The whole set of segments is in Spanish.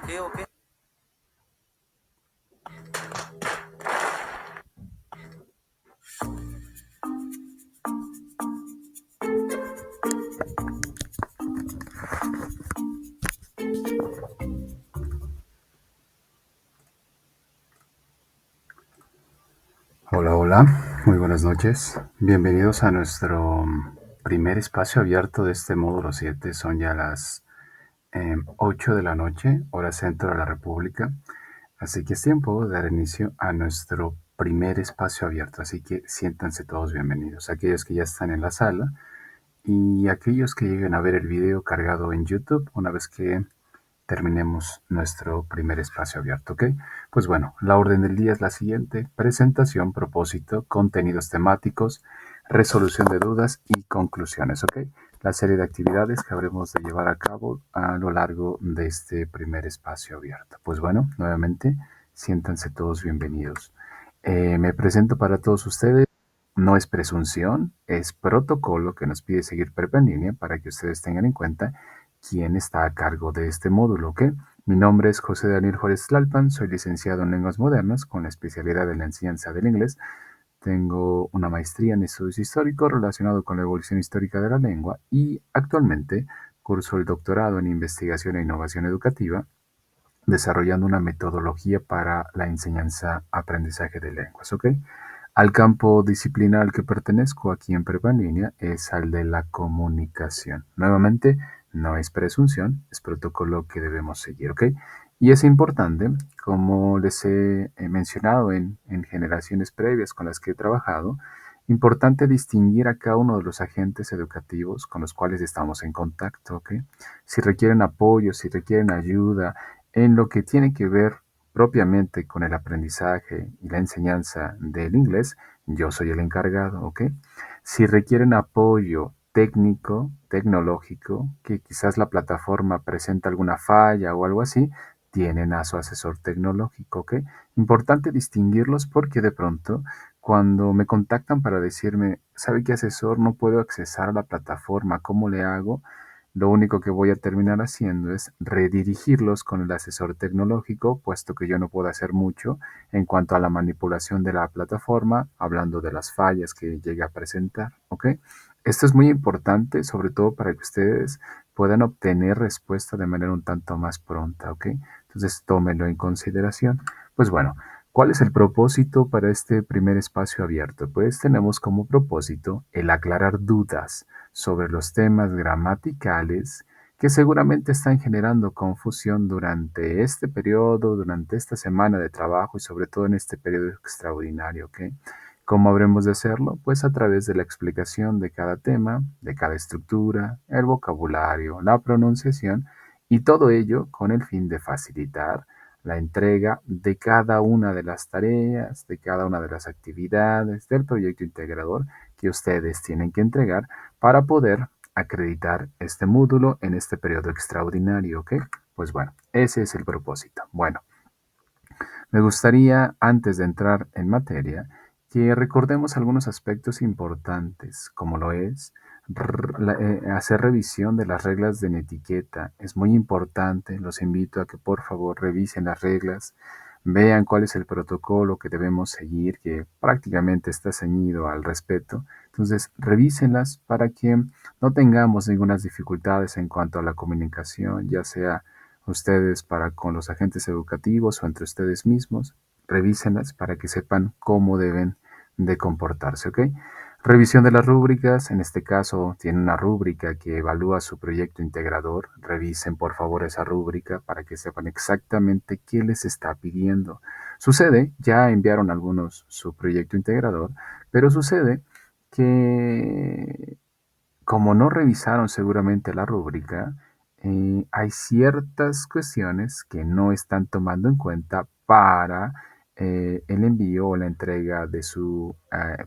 qué o qué? Hola, hola, muy buenas noches. Bienvenidos a nuestro primer espacio abierto de este módulo 7. Son ya las 8 de la noche, hora centro de la República. Así que es tiempo de dar inicio a nuestro primer espacio abierto. Así que siéntanse todos bienvenidos. Aquellos que ya están en la sala y aquellos que lleguen a ver el video cargado en YouTube una vez que terminemos nuestro primer espacio abierto, ¿ok? Pues bueno, la orden del día es la siguiente: presentación, propósito, contenidos temáticos, resolución de dudas y conclusiones, ¿ok? La serie de actividades que habremos de llevar a cabo a lo largo de este primer espacio abierto. Pues bueno, nuevamente, siéntanse todos bienvenidos. Me presento para todos ustedes. No es presunción, es protocolo que nos pide seguir Prepa en línea para que ustedes tengan en cuenta quién está a cargo de este módulo, ¿ok? Mi nombre es José Daniel Juárez Tlalpan, soy licenciado en Lenguas Modernas con la especialidad en la enseñanza del inglés. Tengo una maestría en estudios históricos relacionado con la evolución histórica de la lengua y actualmente curso el doctorado en investigación e innovación educativa, desarrollando una metodología para la enseñanza-aprendizaje de lenguas, ¿ok? Al campo disciplinar al que pertenezco aquí en Prepa en línea es al de la comunicación. Nuevamente, no es presunción, es protocolo que debemos seguir, ¿ok? Y es importante, como les he mencionado en generaciones previas con las que he trabajado, importante distinguir a cada uno de los agentes educativos con los cuales estamos en contacto, ¿ok? Si requieren apoyo, si requieren ayuda en lo que tiene que ver propiamente con el aprendizaje y la enseñanza del inglés, yo soy el encargado, ¿ok? Si requieren apoyo técnico, tecnológico, que quizás la plataforma presenta alguna falla o algo así, tienen a su asesor tecnológico, ¿ok? Importante distinguirlos porque de pronto cuando me contactan para decirme, ¿sabe qué, asesor? No puedo accesar a la plataforma, ¿cómo le hago? Lo único que voy a terminar haciendo es redirigirlos con el asesor tecnológico, puesto que yo no puedo hacer mucho en cuanto a la manipulación de la plataforma, hablando de las fallas que llegue a presentar, ¿ok? Esto es muy importante, sobre todo para que ustedes puedan obtener respuesta de manera un tanto más pronta, ¿ok? Entonces, tómenlo en consideración. Pues bueno, ¿cuál es el propósito para este primer espacio abierto? Pues tenemos como propósito el aclarar dudas sobre los temas gramaticales que seguramente están generando confusión durante este periodo, durante esta semana de trabajo y sobre todo en este periodo extraordinario, ¿ok? ¿Cómo habremos de hacerlo? Pues a través de la explicación de cada tema, de cada estructura, el vocabulario, la pronunciación y todo ello con el fin de facilitar la entrega de cada una de las tareas, de cada una de las actividades del proyecto integrador que ustedes tienen que entregar para poder acreditar este módulo en este periodo extraordinario, ¿ok? Pues bueno, ese es el propósito. Bueno, me gustaría, antes de entrar en materia, que recordemos algunos aspectos importantes, como lo es hacer revisión de las reglas de etiqueta. Es muy importante, los invito a que por favor revisen las reglas, vean cuál es el protocolo que debemos seguir, que prácticamente está ceñido al respeto. Entonces, revísenlas para que no tengamos ninguna dificultades en cuanto a la comunicación, ya sea ustedes para con los agentes educativos o entre ustedes mismos. Revísenlas para que sepan cómo deben de comportarse, ¿ok? Revisión de las rúbricas, en este caso tiene una rúbrica que evalúa su proyecto integrador. Revisen por favor esa rúbrica para que sepan exactamente qué les está pidiendo. Sucede, ya enviaron algunos su proyecto integrador, pero sucede que como no revisaron seguramente la rúbrica, hay ciertas cuestiones que no están tomando en cuenta para el envío o la entrega de su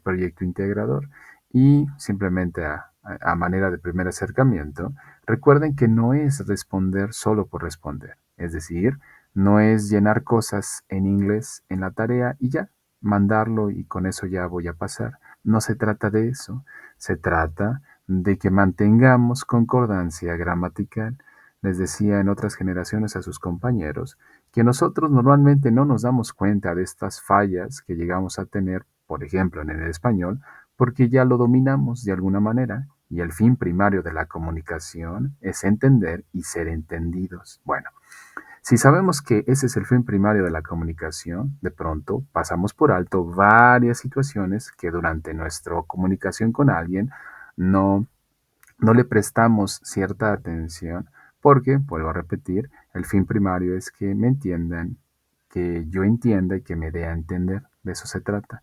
proyecto integrador. Y simplemente a manera de primer acercamiento, recuerden que no es responder solo por responder. Es decir, no es llenar cosas en inglés en la tarea y ya, mandarlo y con eso ya voy a pasar. No se trata de eso. Se trata de que mantengamos concordancia gramatical. les decía en otras generaciones a sus compañeros que nosotros normalmente no nos damos cuenta de estas fallas que llegamos a tener, por ejemplo, en el español, porque ya lo dominamos de alguna manera y el fin primario de la comunicación es entender y ser entendidos. Bueno, si sabemos que ese es el fin primario de la comunicación, de pronto pasamos por alto varias situaciones que durante nuestra comunicación con alguien no, no le prestamos cierta atención porque, vuelvo a repetir, el fin primario es que me entiendan, que yo entienda y que me dé a entender. De eso se trata.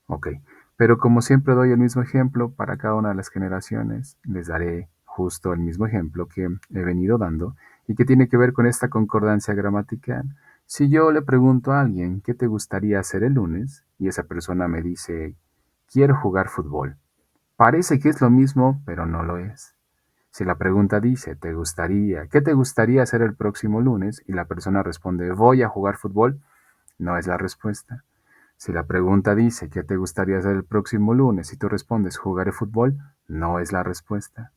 Ok, pero como siempre doy el mismo ejemplo para cada una de las generaciones, les daré justo el mismo ejemplo que he venido dando y que tiene que ver con esta concordancia gramatical. Si yo le pregunto a alguien qué te gustaría hacer el lunes y esa persona me dice quiero jugar fútbol, parece que es lo mismo, pero no lo es. Si la pregunta dice ¿qué te gustaría hacer el próximo lunes? Y la persona responde voy a jugar fútbol, no es la respuesta. Si la pregunta dice ¿qué te gustaría hacer el próximo lunes? Y tú respondes jugaré fútbol, no es la respuesta.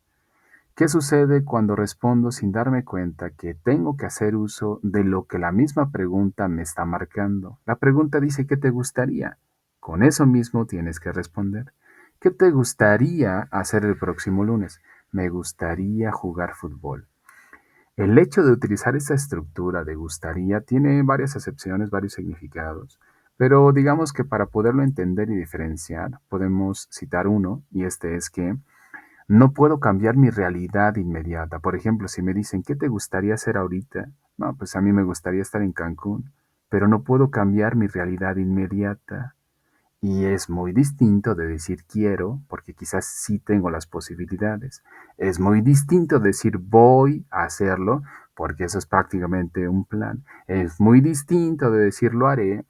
¿Qué sucede cuando respondo sin darme cuenta que tengo que hacer uso de lo que la misma pregunta me está marcando? La pregunta dice ¿qué te gustaría? Con eso mismo tienes que responder. ¿Qué te gustaría hacer el próximo lunes? Me gustaría jugar fútbol. El hecho de utilizar esa estructura de gustaría tiene varias acepciones, varios significados, pero digamos que para poderlo entender y diferenciar, podemos citar uno, y este es que no puedo cambiar mi realidad inmediata. Por ejemplo, si me dicen, ¿qué te gustaría hacer ahorita? No, pues a mí me gustaría estar en Cancún, pero no puedo cambiar mi realidad inmediata. Y es muy distinto de decir quiero, porque quizás sí tengo las posibilidades. Es muy distinto decir voy a hacerlo, porque eso es prácticamente un plan. Es muy distinto de decir lo haré,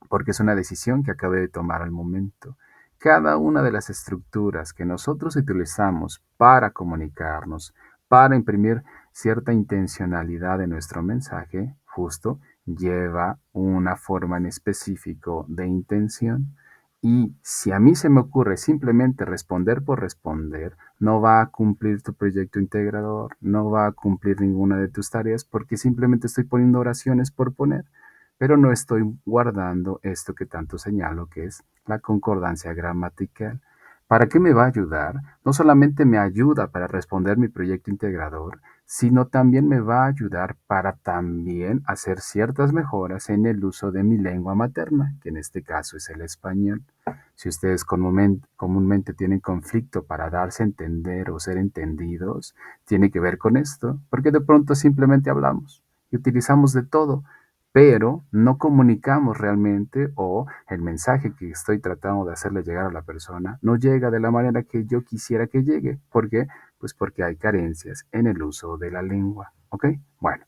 porque es una decisión que acabé de tomar al momento. Cada una de las estructuras que nosotros utilizamos para comunicarnos, para imprimir cierta intencionalidad en nuestro mensaje, justo lleva una forma en específico de intención. Y si a mí se me ocurre simplemente responder por responder, no va a cumplir tu proyecto integrador, no va a cumplir ninguna de tus tareas porque simplemente estoy poniendo oraciones por poner, pero no estoy guardando esto que tanto señalo, que es la concordancia gramatical. ¿Para qué me va a ayudar? No solamente me ayuda para responder mi proyecto integrador, sino también me va a ayudar para también hacer ciertas mejoras en el uso de mi lengua materna, que en este caso es el español. Si ustedes comúnmente tienen conflicto para darse a entender o ser entendidos, tiene que ver con esto, porque de pronto simplemente hablamos y utilizamos de todo, pero no comunicamos realmente o el mensaje que estoy tratando de hacerle llegar a la persona no llega de la manera que yo quisiera que llegue. ¿Por qué? Pues porque hay carencias en el uso de la lengua. ¿Ok? Bueno,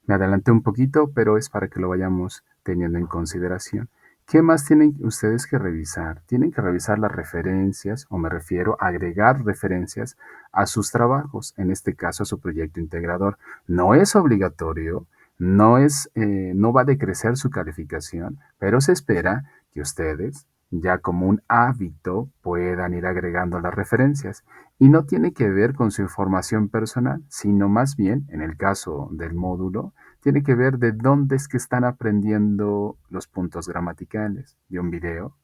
me adelanté un poquito, pero es para que lo vayamos teniendo en consideración. ¿Qué más tienen ustedes que revisar? Tienen que revisar las referencias, o me refiero a agregar referencias a sus trabajos, en este caso a su proyecto integrador. No es obligatorio, no va a decrecer su calificación, pero se espera que ustedes, ya como un hábito, puedan ir agregando las referencias. Y no tiene que ver con su información personal, sino más bien, en el caso del módulo, tiene que ver de dónde es que están aprendiendo los puntos gramaticales de un video,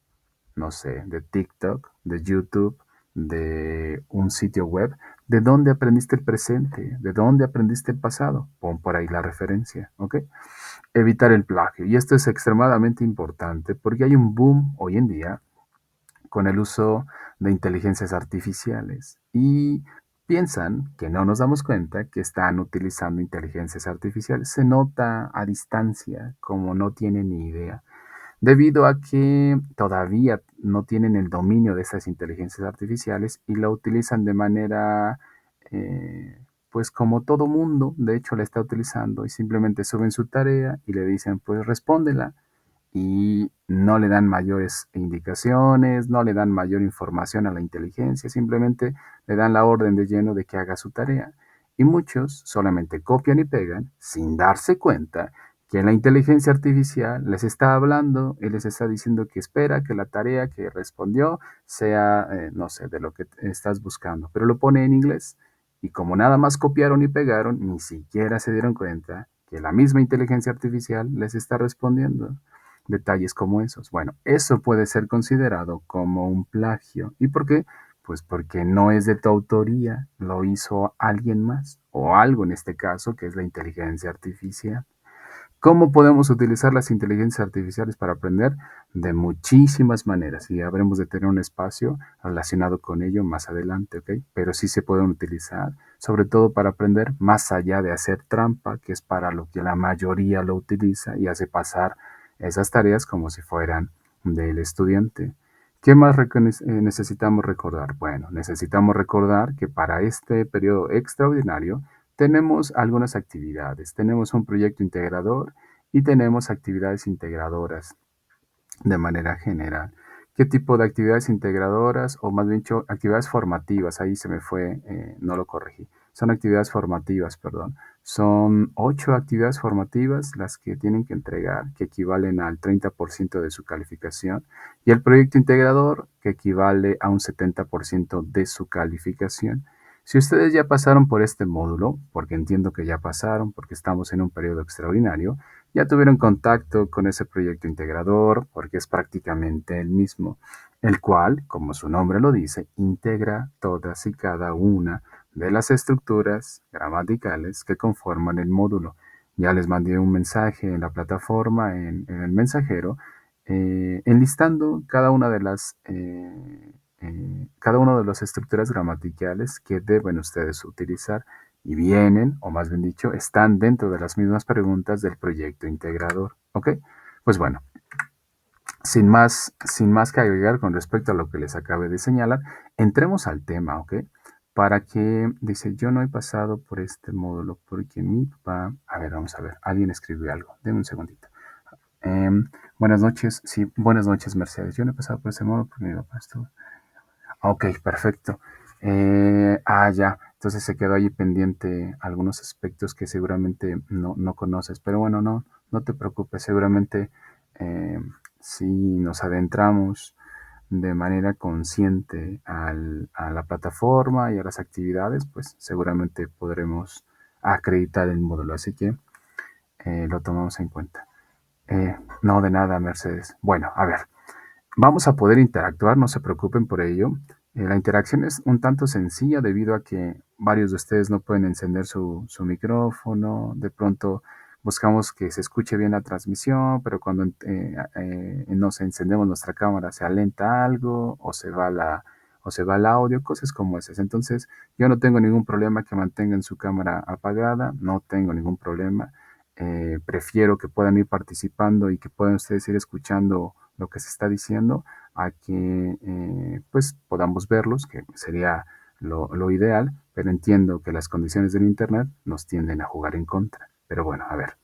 no sé, de TikTok, de YouTube, de un sitio web. ¿De dónde aprendiste el presente? ¿De dónde aprendiste el pasado? Pon por ahí la referencia, ¿ok? Evitar el plagio. Y esto es extremadamente importante porque hay un boom hoy en día con el uso de inteligencias artificiales y piensan que no nos damos cuenta que están utilizando inteligencias artificiales. Se nota a distancia, como no tienen ni idea, debido a que todavía no tienen el dominio de estas inteligencias artificiales y la utilizan de manera, pues como todo mundo, de hecho la está utilizando y simplemente suben su tarea y le dicen, pues respóndela y no le dan mayores indicaciones, no le dan mayor información a la inteligencia, simplemente le dan la orden de lleno de que haga su tarea. Y muchos solamente copian y pegan sin darse cuenta que la inteligencia artificial les está hablando y les está diciendo que espera que la tarea que respondió sea, no sé, de lo que estás buscando, pero lo pone en inglés Y como nada más copiaron y pegaron, ni siquiera se dieron cuenta que la misma inteligencia artificial les está respondiendo. Detalles como esos. Bueno, eso puede ser considerado como un plagio. ¿Y por qué? Pues porque no es de tu autoría, lo hizo alguien más, o algo en este caso, que es la inteligencia artificial. ¿Cómo podemos utilizar las inteligencias artificiales para aprender? De muchísimas maneras y habremos de tener un espacio relacionado con ello más adelante, ¿ok? Pero sí se pueden utilizar, sobre todo para aprender más allá de hacer trampa, que es para lo que la mayoría lo utiliza y hace pasar esas tareas como si fueran del estudiante. ¿Qué más necesitamos recordar? Bueno, necesitamos recordar que para este periodo extraordinario tenemos algunas actividades, tenemos un proyecto integrador y tenemos actividades integradoras de manera general. ¿Qué tipo de actividades integradoras o más bien dicho, actividades formativas? Ahí se me fue, no lo corregí. Son actividades formativas, perdón. Son 8 actividades formativas las que tienen que entregar, que equivalen al 30% de su calificación, y el proyecto integrador, que equivale a un 70% de su calificación. Si ustedes ya pasaron por este módulo, porque entiendo que ya pasaron, porque estamos en un periodo extraordinario, ya tuvieron contacto con ese proyecto integrador, porque es prácticamente el mismo, el cual, como su nombre lo dice, integra todas y cada una de las estructuras gramaticales que conforman el módulo. Ya les mandé un mensaje en la plataforma, en el mensajero, enlistando cada una de las estructuras gramaticales que deben ustedes utilizar y vienen, o más bien dicho, están dentro de las mismas preguntas del proyecto integrador. ¿Ok? Pues bueno, sin más que agregar con respecto a lo que les acabé de señalar, entremos al tema, ¿ok? Para que, dice, yo no he pasado por este módulo porque mi papá, a ver, vamos a ver, alguien escribió algo, denme un segundito. Buenas noches, sí, buenas noches, Mercedes. Yo no he pasado por ese módulo porque mi papá estuvo. Ok, perfecto. Ya. Entonces se quedó ahí pendiente algunos aspectos que seguramente no conoces. Pero bueno, no te preocupes. Seguramente si nos adentramos de manera consciente a la plataforma y a las actividades, pues seguramente podremos acreditar el módulo. Así que lo tomamos en cuenta. No, de nada, Mercedes. Bueno, a ver. Vamos a poder interactuar, no se preocupen por ello. La interacción es un tanto sencilla debido a que varios de ustedes no pueden encender su micrófono. De pronto buscamos que se escuche bien la transmisión, pero cuando nos encendemos nuestra cámara se alenta algo o se va el audio, cosas como esas. Entonces, yo no tengo ningún problema que mantengan su cámara apagada, no tengo ningún problema. Prefiero que puedan ir participando y que puedan ustedes ir escuchando lo que se está diciendo a que pues podamos verlos, que sería lo ideal, pero entiendo que las condiciones del Internet nos tienden a jugar en contra. Pero bueno, a ver,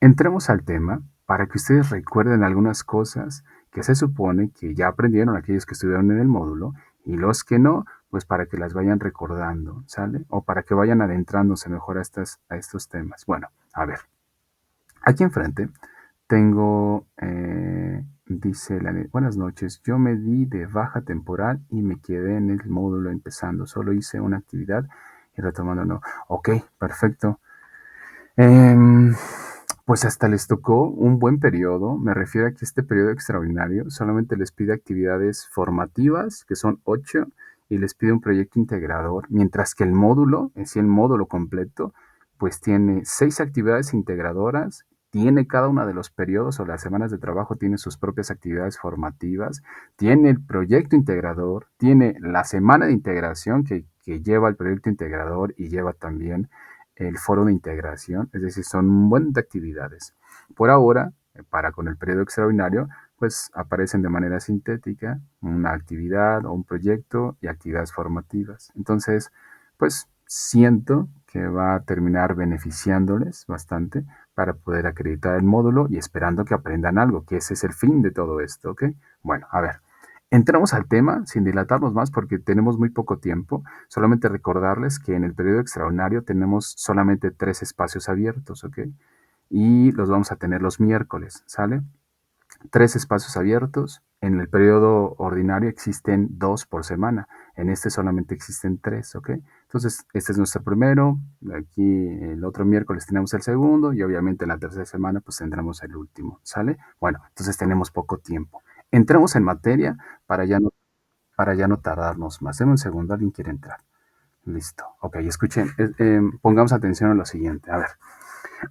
entremos al tema para que ustedes recuerden algunas cosas que se supone que ya aprendieron aquellos que estuvieron en el módulo y los que no, pues para que las vayan recordando, ¿sale? O para que vayan adentrándose mejor a estos temas. Bueno, a ver, aquí enfrente tengo, dice buenas noches, yo me di de baja temporal y me quedé en el módulo empezando, solo hice una actividad y retomando no. Ok, perfecto. Em, pues hasta les tocó un buen periodo, me refiero a que este periodo extraordinario solamente les pide actividades formativas, que son 8, y les pide un proyecto integrador, mientras que el módulo, en sí el módulo completo, pues tiene 6 actividades integradoras, tiene cada uno de los periodos o las semanas de trabajo, tiene sus propias actividades formativas, tiene el proyecto integrador, tiene la semana de integración que lleva el proyecto integrador y lleva también el foro de integración, es decir, son un buen de actividades. Por ahora, para con el periodo extraordinario, pues aparecen de manera sintética una actividad o un proyecto y actividades formativas. Entonces, pues siento que va a terminar beneficiándoles bastante para poder acreditar el módulo y esperando que aprendan algo, que ese es el fin de todo esto, ¿ok? Bueno, a ver, entramos al tema sin dilatarnos más porque tenemos muy poco tiempo. Solamente recordarles que en el periodo extraordinario tenemos solamente 3 espacios abiertos, ¿ok? Y los vamos a tener los miércoles, ¿sale? 3 espacios abiertos. En el periodo ordinario existen 2 por semana. En este solamente existen 3, ¿ok? Entonces, este es nuestro primero. Aquí el otro miércoles tenemos el segundo y obviamente en la tercera semana pues tendremos el último, ¿sale? Bueno, entonces tenemos poco tiempo. Entremos en materia para ya no tardarnos más. Deme un segundo, alguien quiere entrar. Listo. Ok, escuchen, pongamos atención a lo siguiente. A ver,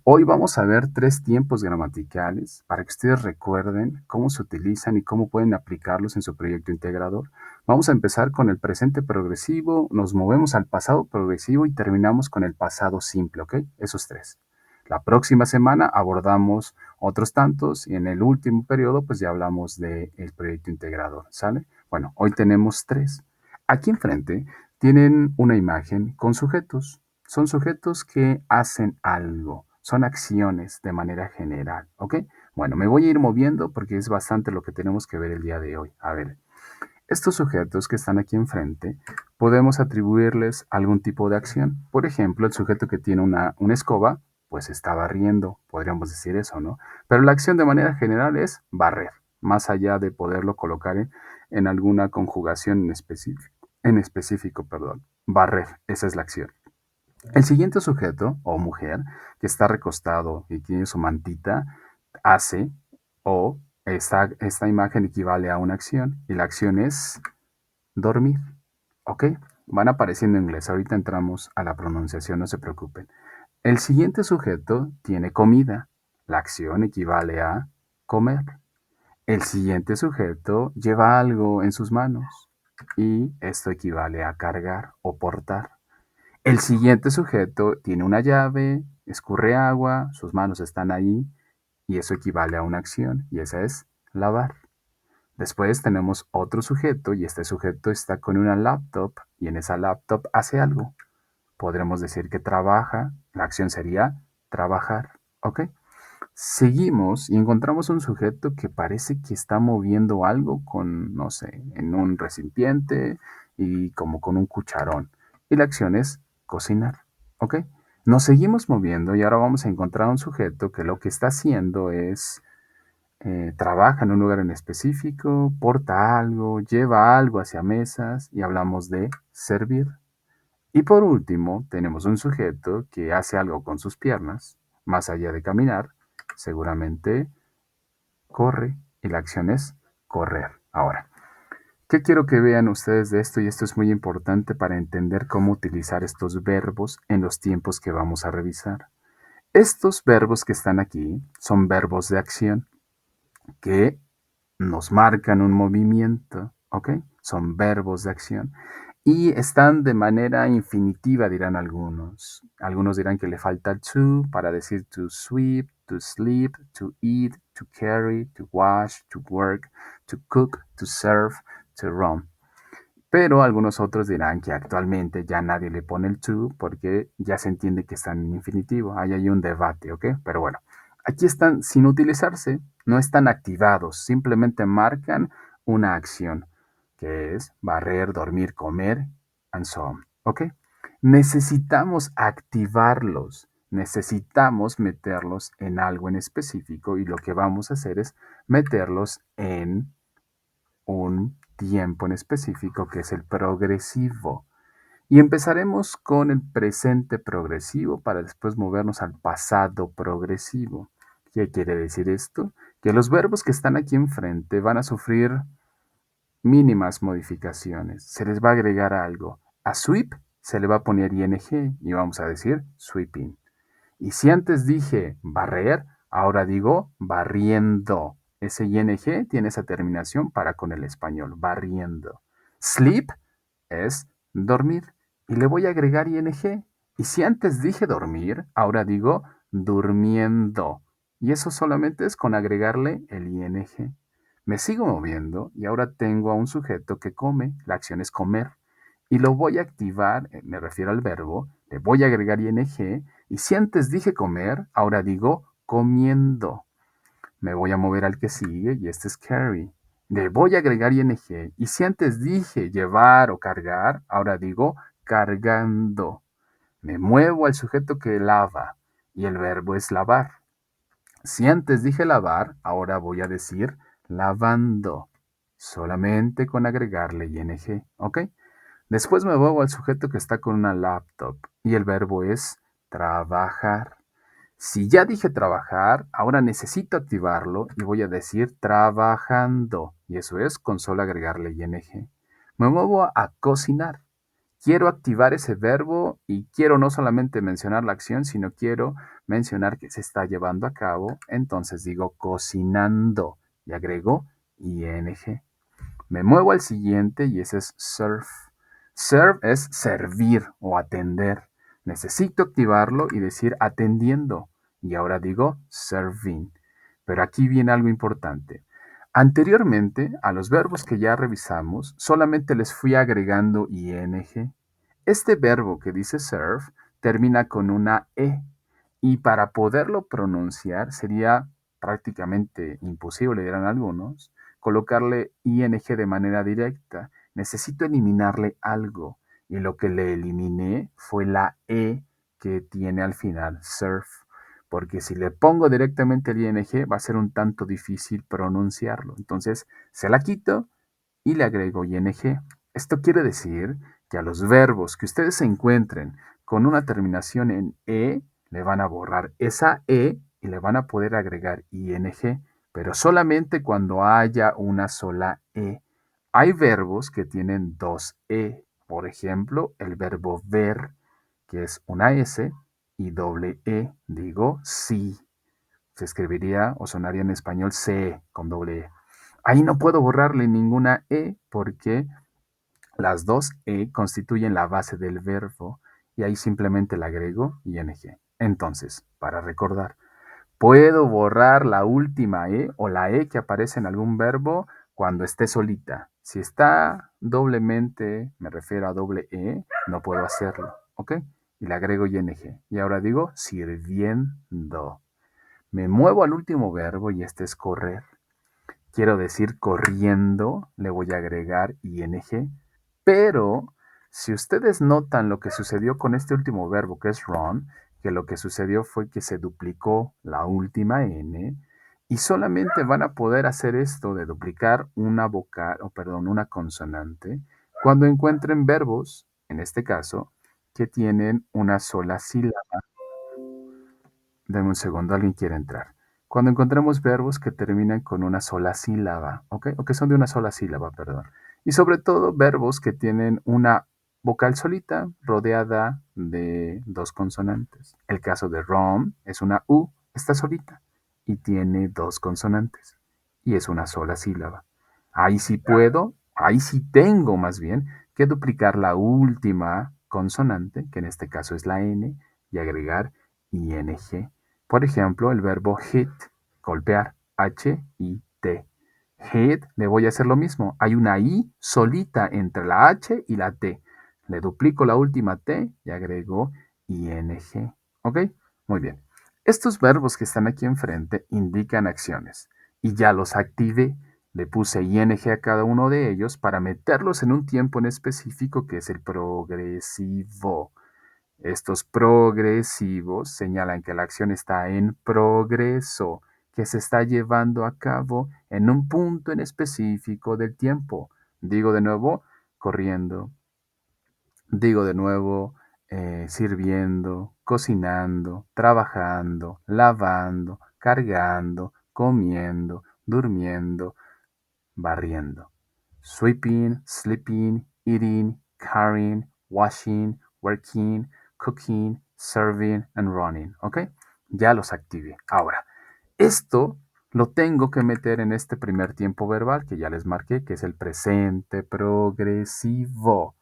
hoy vamos a ver 3 tiempos gramaticales para que ustedes recuerden cómo se utilizan y cómo pueden aplicarlos en su proyecto integrador. Vamos a empezar con el presente progresivo, nos movemos al pasado progresivo y terminamos con el pasado simple, ¿ok? Esos 3. La próxima semana abordamos otros tantos y en el último periodo pues ya hablamos del proyecto integrador, ¿sale? Bueno, hoy tenemos 3. Aquí enfrente tienen una imagen con sujetos. Son sujetos que hacen algo, son acciones de manera general, ¿ok? Bueno, me voy a ir moviendo porque es bastante lo que tenemos que ver el día de hoy. A ver, estos sujetos que están aquí enfrente, podemos atribuirles algún tipo de acción. Por ejemplo, el sujeto que tiene una escoba, pues está barriendo, podríamos decir eso, ¿no? Pero la acción de manera general es barrer, más allá de poderlo colocar en alguna conjugación en específico, perdón. Barrer, esa es la acción. El siguiente sujeto o mujer que está recostado y tiene su mantita hace o esta imagen equivale a una acción y la acción es dormir. ¿Ok? Van apareciendo en inglés. Ahorita entramos a la pronunciación, no se preocupen. El siguiente sujeto tiene comida. La acción equivale a comer. El siguiente sujeto lleva algo en sus manos y esto equivale a cargar o portar. El siguiente sujeto tiene una llave, escurre agua, sus manos están ahí y eso equivale a una acción y esa es lavar. Después tenemos otro sujeto y este sujeto está con una laptop y en esa laptop hace algo. Podremos decir que trabaja, la acción sería trabajar, ¿ok? Seguimos y encontramos un sujeto que parece que está moviendo algo con, no sé, en un recipiente y como con un cucharón. Y la acción es cocinar, ¿ok? Nos seguimos moviendo y ahora vamos a encontrar un sujeto que lo que está haciendo es trabaja en un lugar en específico, porta algo, lleva algo hacia mesas y hablamos de servir. Y por último, tenemos un sujeto que hace algo con sus piernas, más allá de caminar, seguramente corre y la acción es correr. Ahora, ¿qué quiero que vean ustedes de esto? Y esto es muy importante para entender cómo utilizar estos verbos en los tiempos que vamos a revisar. Estos verbos que están aquí son verbos de acción que nos marcan un movimiento, ¿ok? Son verbos de acción. Y están de manera infinitiva, dirán algunos. Algunos dirán que le falta to para decir to sweep, to sleep, to eat, to carry, to wash, to work, to cook, to serve, to run. Pero algunos otros dirán que actualmente ya nadie le pone el to porque ya se entiende que están en infinitivo. Ahí hay un debate, ¿ok? Pero bueno, aquí están sin utilizarse, no están activados, simplemente marcan una acción, que es barrer, dormir, comer, and so on, ¿ok? Necesitamos activarlos, necesitamos meterlos en algo en específico y lo que vamos a hacer es meterlos en un tiempo en específico que es el progresivo. Y empezaremos con el presente progresivo para después movernos al pasado progresivo. ¿Qué quiere decir esto? Que los verbos que están aquí enfrente van a sufrir mínimas modificaciones. Se les va a agregar algo. A sweep se le va a poner ing y vamos a decir sweeping. Y si antes dije barrer, ahora digo barriendo. Ese ing tiene esa terminación para con el español, barriendo. Sleep es dormir y le voy a agregar ing. Y si antes dije dormir, ahora digo durmiendo. Y eso solamente es con agregarle el ing. Me sigo moviendo y ahora tengo a un sujeto que come, la acción es comer. Y lo voy a activar, me refiero al verbo, le voy a agregar ing y si antes dije comer, ahora digo comiendo. Me voy a mover al que sigue y este es carry. Le voy a agregar ing. Y si antes dije llevar o cargar, ahora digo cargando. Me muevo al sujeto que lava y el verbo es lavar. Si antes dije lavar, ahora voy a decir lavando. Solamente con agregarle ing. ¿Ok? Después me muevo al sujeto que está con una laptop y el verbo es trabajar. Si ya dije trabajar, ahora necesito activarlo y voy a decir trabajando. Y eso es con solo agregarle ing. Me muevo a cocinar. Quiero activar ese verbo y quiero no solamente mencionar la acción, sino quiero mencionar que se está llevando a cabo. Entonces digo cocinando y agrego ing. Me muevo al siguiente y ese es serve. Serve es servir o atender. Necesito activarlo y decir atendiendo. Y ahora digo serving. Pero aquí viene algo importante. Anteriormente, a los verbos que ya revisamos, solamente les fui agregando ing. Este verbo que dice serve termina con una e y para poderlo pronunciar sería prácticamente imposible, dirán algunos, colocarle ing de manera directa. Necesito eliminarle algo y lo que le eliminé fue la e que tiene al final serve, porque si le pongo directamente el ing va a ser un tanto difícil pronunciarlo. Entonces se la quito y le agrego ing. Esto quiere decir que a los verbos que ustedes se encuentren con una terminación en e, le van a borrar esa e y le van a poder agregar ing, pero solamente cuando haya una sola e. Hay verbos que tienen dos e, por ejemplo, el verbo ver, que es una s y doble e, digo sí. Se escribiría o sonaría en español C con doble E. Ahí no puedo borrarle ninguna E porque las dos E constituyen la base del verbo y ahí simplemente le agrego ing. Entonces, para recordar, puedo borrar la última E o la E que aparece en algún verbo cuando esté solita. Si está doblemente, me refiero a doble E, no puedo hacerlo, ¿ok? Y le agrego ing. Y ahora digo sirviendo. Me muevo al último verbo y este es correr. Quiero decir corriendo, le voy a agregar ing, pero si ustedes notan lo que sucedió con este último verbo que es run, que lo que sucedió fue que se duplicó la última n y solamente van a poder hacer esto de duplicar una vocal, o perdón, una consonante cuando encuentren verbos, en este caso, que tienen una sola sílaba. Dame un segundo, alguien quiere entrar. Cuando encontramos verbos que terminan con una sola sílaba, ¿ok? O que son de una sola sílaba, perdón. Y sobre todo verbos que tienen una vocal solita rodeada de dos consonantes. El caso de rom es una U, está solita y tiene dos consonantes y es una sola sílaba. Ahí sí puedo, ahí sí tengo más bien que duplicar la última consonante, que en este caso es la N, y agregar ing. Por ejemplo, el verbo hit, golpear, H-I-T. Hit, le voy a hacer lo mismo. Hay una I solita entre la H y la T. Le duplico la última T y agrego ing. ¿Ok? Muy bien. Estos verbos que están aquí enfrente indican acciones y ya los activé. Le puse ing a cada uno de ellos para meterlos en un tiempo en específico que es el progresivo. Estos progresivos señalan que la acción está en progreso, que se está llevando a cabo en un punto en específico del tiempo. Digo de nuevo, corriendo. Digo de nuevo, sirviendo, cocinando, trabajando, lavando, cargando, comiendo, durmiendo, barriendo. Sweeping, sleeping, eating, carrying, washing, working, cooking, serving and running. ¿Ok? Ya los activé. Ahora, esto lo tengo que meter en este primer tiempo verbal que ya les marqué, que es el presente progresivo.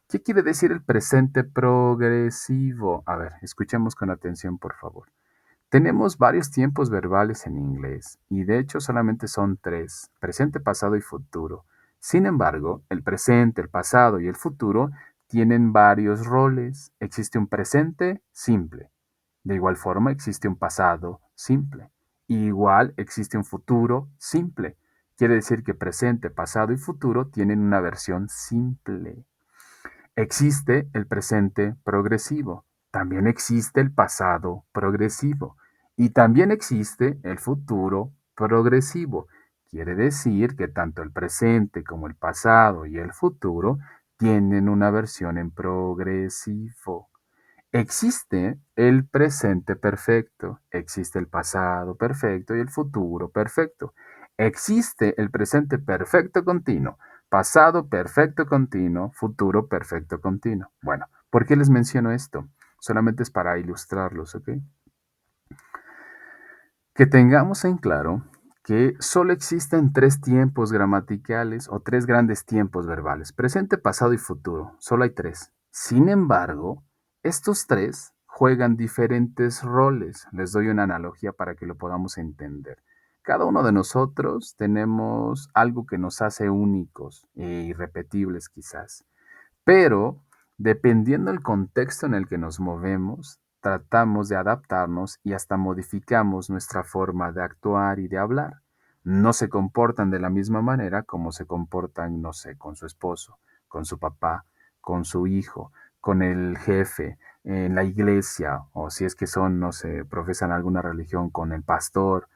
¿Qué quiere decir el presente progresivo? A ver, escuchemos con atención, por favor. Tenemos varios tiempos verbales en inglés y de hecho solamente son tres, presente, pasado y futuro. Sin embargo, el presente, el pasado y el futuro tienen varios roles. Existe un presente simple. De igual forma existe un pasado simple. Igual existe un futuro simple. Quiere decir que presente, pasado y futuro tienen una versión simple. Existe el presente progresivo, también existe el pasado progresivo y también existe el futuro progresivo. Quiere decir que tanto el presente como el pasado y el futuro tienen una versión en progresivo. Existe el presente perfecto, existe el pasado perfecto y el futuro perfecto. Existe el presente perfecto continuo, pasado perfecto continuo, futuro perfecto continuo. Bueno, ¿por qué les menciono esto? Solamente es para ilustrarlos, ¿ok? Que tengamos en claro que solo existen tres tiempos gramaticales o tres grandes tiempos verbales, presente, pasado y futuro. Solo hay tres. Sin embargo, estos tres juegan diferentes roles. Les doy una analogía para que lo podamos entender. Cada uno de nosotros tenemos algo que nos hace únicos e irrepetibles quizás. Pero, dependiendo del contexto en el que nos movemos, tratamos de adaptarnos y hasta modificamos nuestra forma de actuar y de hablar. No se comportan de la misma manera como se comportan, no sé, con su esposo, con su papá, con su hijo, con el jefe, en la iglesia, o si es que son, no sé, profesan alguna religión, con el pastor.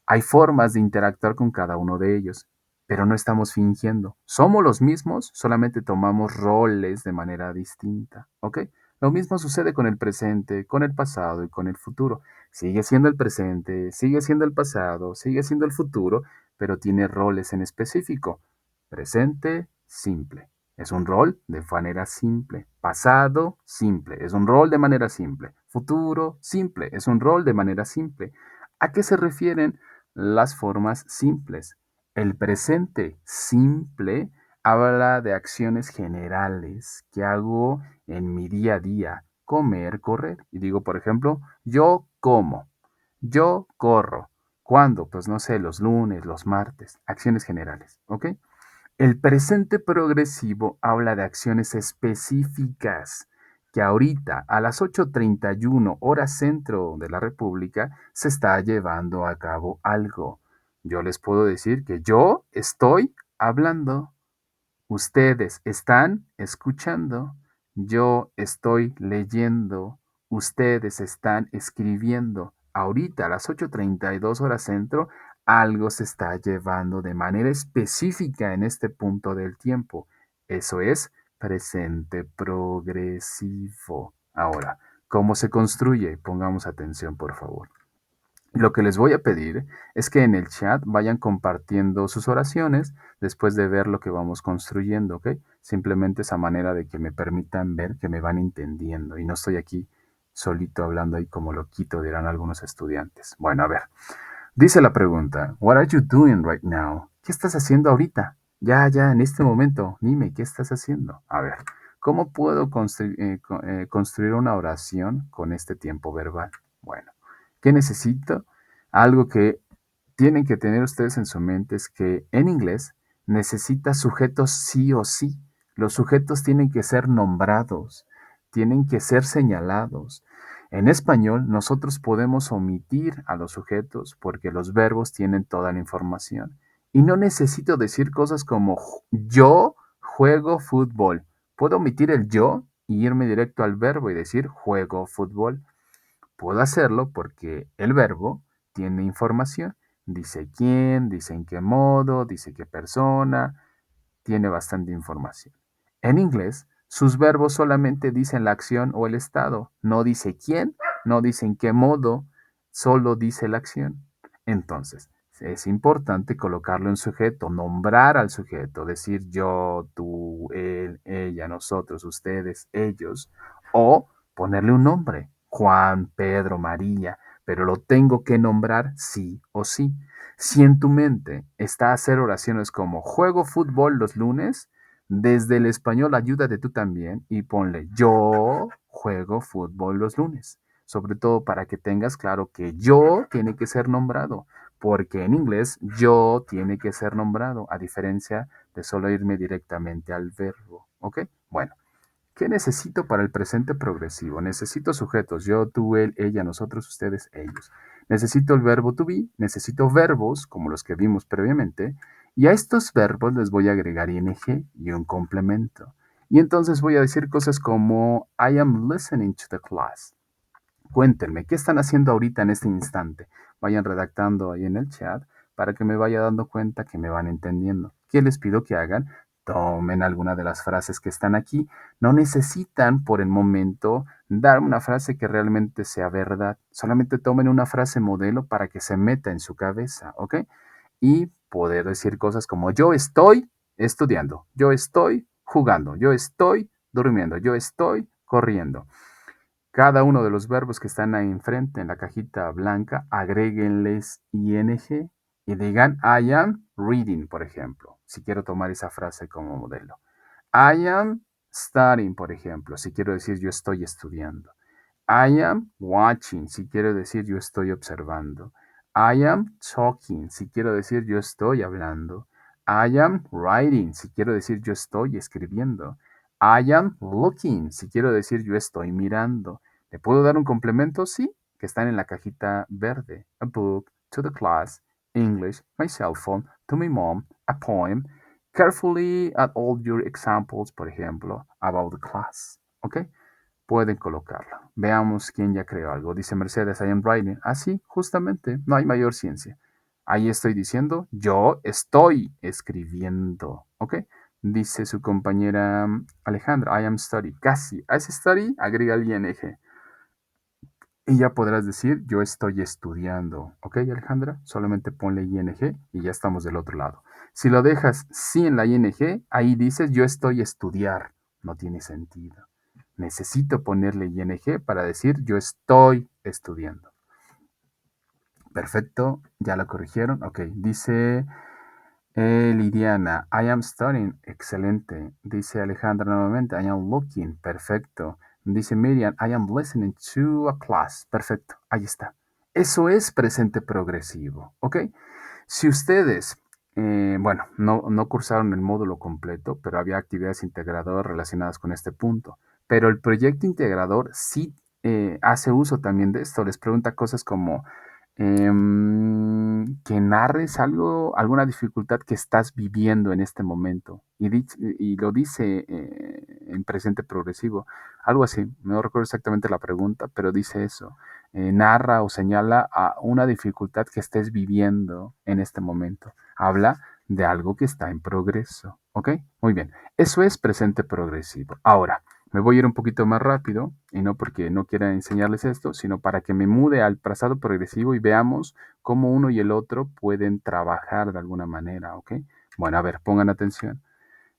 Hay formas de interactuar con cada uno de ellos, pero no estamos fingiendo. Somos los mismos, solamente tomamos roles de manera distinta, ¿ok? Lo mismo sucede con el presente, con el pasado y con el futuro. Sigue siendo el presente, sigue siendo el pasado, sigue siendo el futuro, pero tiene roles en específico. Presente, simple. Es un rol de manera simple. Pasado, simple. Es un rol de manera simple. Futuro, simple. Es un rol de manera simple. ¿A qué se refieren las formas simples? El presente simple habla de acciones generales que hago en mi día a día. Comer, correr. Y digo, por ejemplo, yo como, yo corro. ¿Cuándo? Pues no sé, los lunes, los martes. Acciones generales, ¿ok? El presente progresivo habla de acciones específicas que ahorita a las 8:31 hora centro de la República se está llevando a cabo algo. Yo les puedo decir que yo estoy hablando. Ustedes están escuchando, yo estoy leyendo, ustedes están escribiendo. Ahorita a las 8:32 horas centro, algo se está llevando de manera específica en este punto del tiempo. Eso es presente progresivo. Ahora, ¿cómo se construye? Pongamos atención, por favor. Lo que les voy a pedir es que en el chat vayan compartiendo sus oraciones después de ver lo que vamos construyendo, ¿ok? Simplemente esa manera de que me permitan ver que me van entendiendo y no estoy aquí solito hablando ahí como loquito, dirán algunos estudiantes. Bueno, a ver, dice la pregunta, What are you doing right now? ¿Qué estás haciendo ahorita? Ya, en este momento, dime, ¿qué estás haciendo? A ver, ¿cómo puedo construir una oración con este tiempo verbal? Bueno, ¿qué necesito? Algo que tienen que tener ustedes en su mente es que en inglés necesita sujetos sí o sí. Los sujetos tienen que ser nombrados, tienen que ser señalados. En español, nosotros podemos omitir a los sujetos porque los verbos tienen toda la información. Y no necesito decir cosas como yo juego fútbol. Puedo omitir el yo y irme directo al verbo y decir juego fútbol. Puedo hacerlo porque el verbo tiene información. Dice quién, dice en qué modo, dice qué persona, tiene bastante información. En inglés, sus verbos solamente dicen la acción o el estado. No dice quién, no dice en qué modo, solo dice la acción. Entonces, es importante colocarlo en sujeto, nombrar al sujeto, decir yo, tú, él, ella, nosotros, ustedes, ellos, o ponerle un nombre, Juan, Pedro, María, pero lo tengo que nombrar sí o sí. Si en tu mente está hacer oraciones como juego fútbol los lunes, desde el español ayúdate tú también y ponle yo juego fútbol los lunes. Sobre todo para que tengas claro que yo tiene que ser nombrado, porque en inglés yo tiene que ser nombrado, a diferencia de solo irme directamente al verbo. ¿Ok? Bueno, ¿qué necesito para el presente progresivo? Necesito sujetos, yo, tú, él, ella, nosotros, ustedes, ellos. Necesito el verbo to be, necesito verbos, como los que vimos previamente, y a estos verbos les voy a agregar ing y un complemento. Y entonces voy a decir cosas como I am listening to the class. Cuéntenme, ¿qué están haciendo ahorita en este instante? Vayan redactando ahí en el chat para que me vaya dando cuenta que me van entendiendo. ¿Qué les pido que hagan? tomen alguna de las frases que están aquí. No necesitan por el momento dar una frase que realmente sea verdad. Solamente tomen una frase modelo para que se meta en su cabeza, ¿ok? Y poder decir cosas como yo estoy estudiando, yo estoy jugando, yo estoy durmiendo, yo estoy corriendo. Cada uno de los verbos que están ahí enfrente en la cajita blanca, agréguenles ing y digan I am reading, por ejemplo, si quiero tomar esa frase como modelo. I am studying, por ejemplo, si quiero decir yo estoy estudiando. I am watching, si quiero decir yo estoy observando. I am talking, si quiero decir yo estoy hablando. I am writing, si quiero decir yo estoy escribiendo. I am looking, si quiero decir yo estoy mirando. ¿Le puedo dar un complemento? Sí, que están en la cajita verde. A book, to the class, English, my cell phone, to my mom, a poem. Carefully add all your examples, por ejemplo, about the class. ¿Ok? Pueden colocarlo. Veamos quién ya creó algo. Dice Mercedes, I am writing. Así, justamente, no hay mayor ciencia. Ahí estoy diciendo, yo estoy escribiendo. ¿Ok? Dice su compañera Alejandra, I am study. Casi. A ese study agrega el ing. Y ya podrás decir, yo estoy estudiando. ¿Ok, Alejandra? Solamente ponle ing y ya estamos del otro lado. Si lo dejas sin la ing, ahí dices, yo estoy estudiar. No tiene sentido. Necesito ponerle ing para decir, yo estoy estudiando. Perfecto, ya lo corrigieron. Ok, dice Liliana, I am studying. Excelente. Dice Alejandra nuevamente, I am looking. Perfecto. Dice Miriam, I am listening to a class. Perfecto. Ahí está. Eso es presente progresivo. ¿Ok? Si ustedes, bueno, no cursaron el módulo completo, pero había actividades integradoras relacionadas con este punto. Pero el proyecto integrador sí hace uso también de esto. Les pregunta cosas como que narres algo, alguna dificultad que estás viviendo en este momento. Y lo dice en presente progresivo. Algo así. No recuerdo exactamente la pregunta, pero dice eso. Narra o señala a una dificultad que estés viviendo en este momento. Habla de algo que está en progreso. ¿Ok? Muy bien. Eso es presente progresivo. Ahora, me voy a ir un poquito más rápido, y no porque no quiera enseñarles esto, sino para que me mude al pasado progresivo y veamos cómo uno y el otro pueden trabajar de alguna manera. ¿Ok? Bueno, a ver, pongan atención.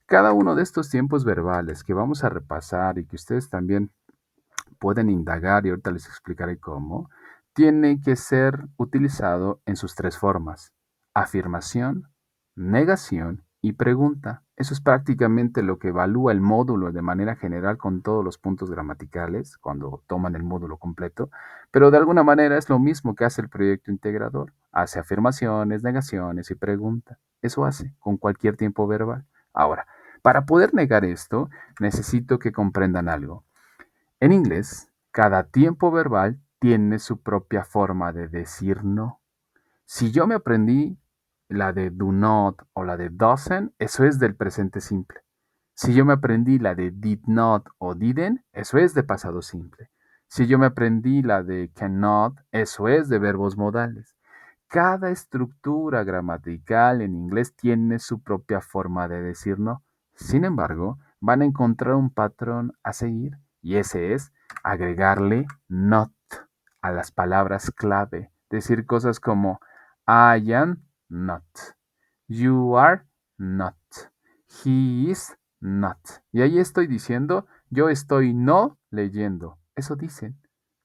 Cada uno de estos tiempos verbales que vamos a repasar y que ustedes también pueden indagar y ahorita les explicaré cómo, tiene que ser utilizado en sus tres formas: afirmación, negación y pregunta. Eso es prácticamente lo que evalúa el módulo de manera general con todos los puntos gramaticales cuando toman el módulo completo, pero de alguna manera es lo mismo que hace el proyecto integrador. Hace afirmaciones, negaciones y pregunta. Eso hace con cualquier tiempo verbal. Ahora, para poder negar esto, necesito que comprendan algo. En inglés, cada tiempo verbal tiene su propia forma de decir no. Si yo me aprendí la de do not o la de doesn't, eso es del presente simple. Si yo me aprendí la de did not o didn't, eso es de pasado simple. Si yo me aprendí la de cannot, eso es de verbos modales. Cada estructura gramatical en inglés tiene su propia forma de decir no. Sin embargo, van a encontrar un patrón a seguir y ese es agregarle not a las palabras clave. Decir cosas como I am not, you are not, he is not. Y ahí estoy diciendo, yo estoy no leyendo. Eso dicen.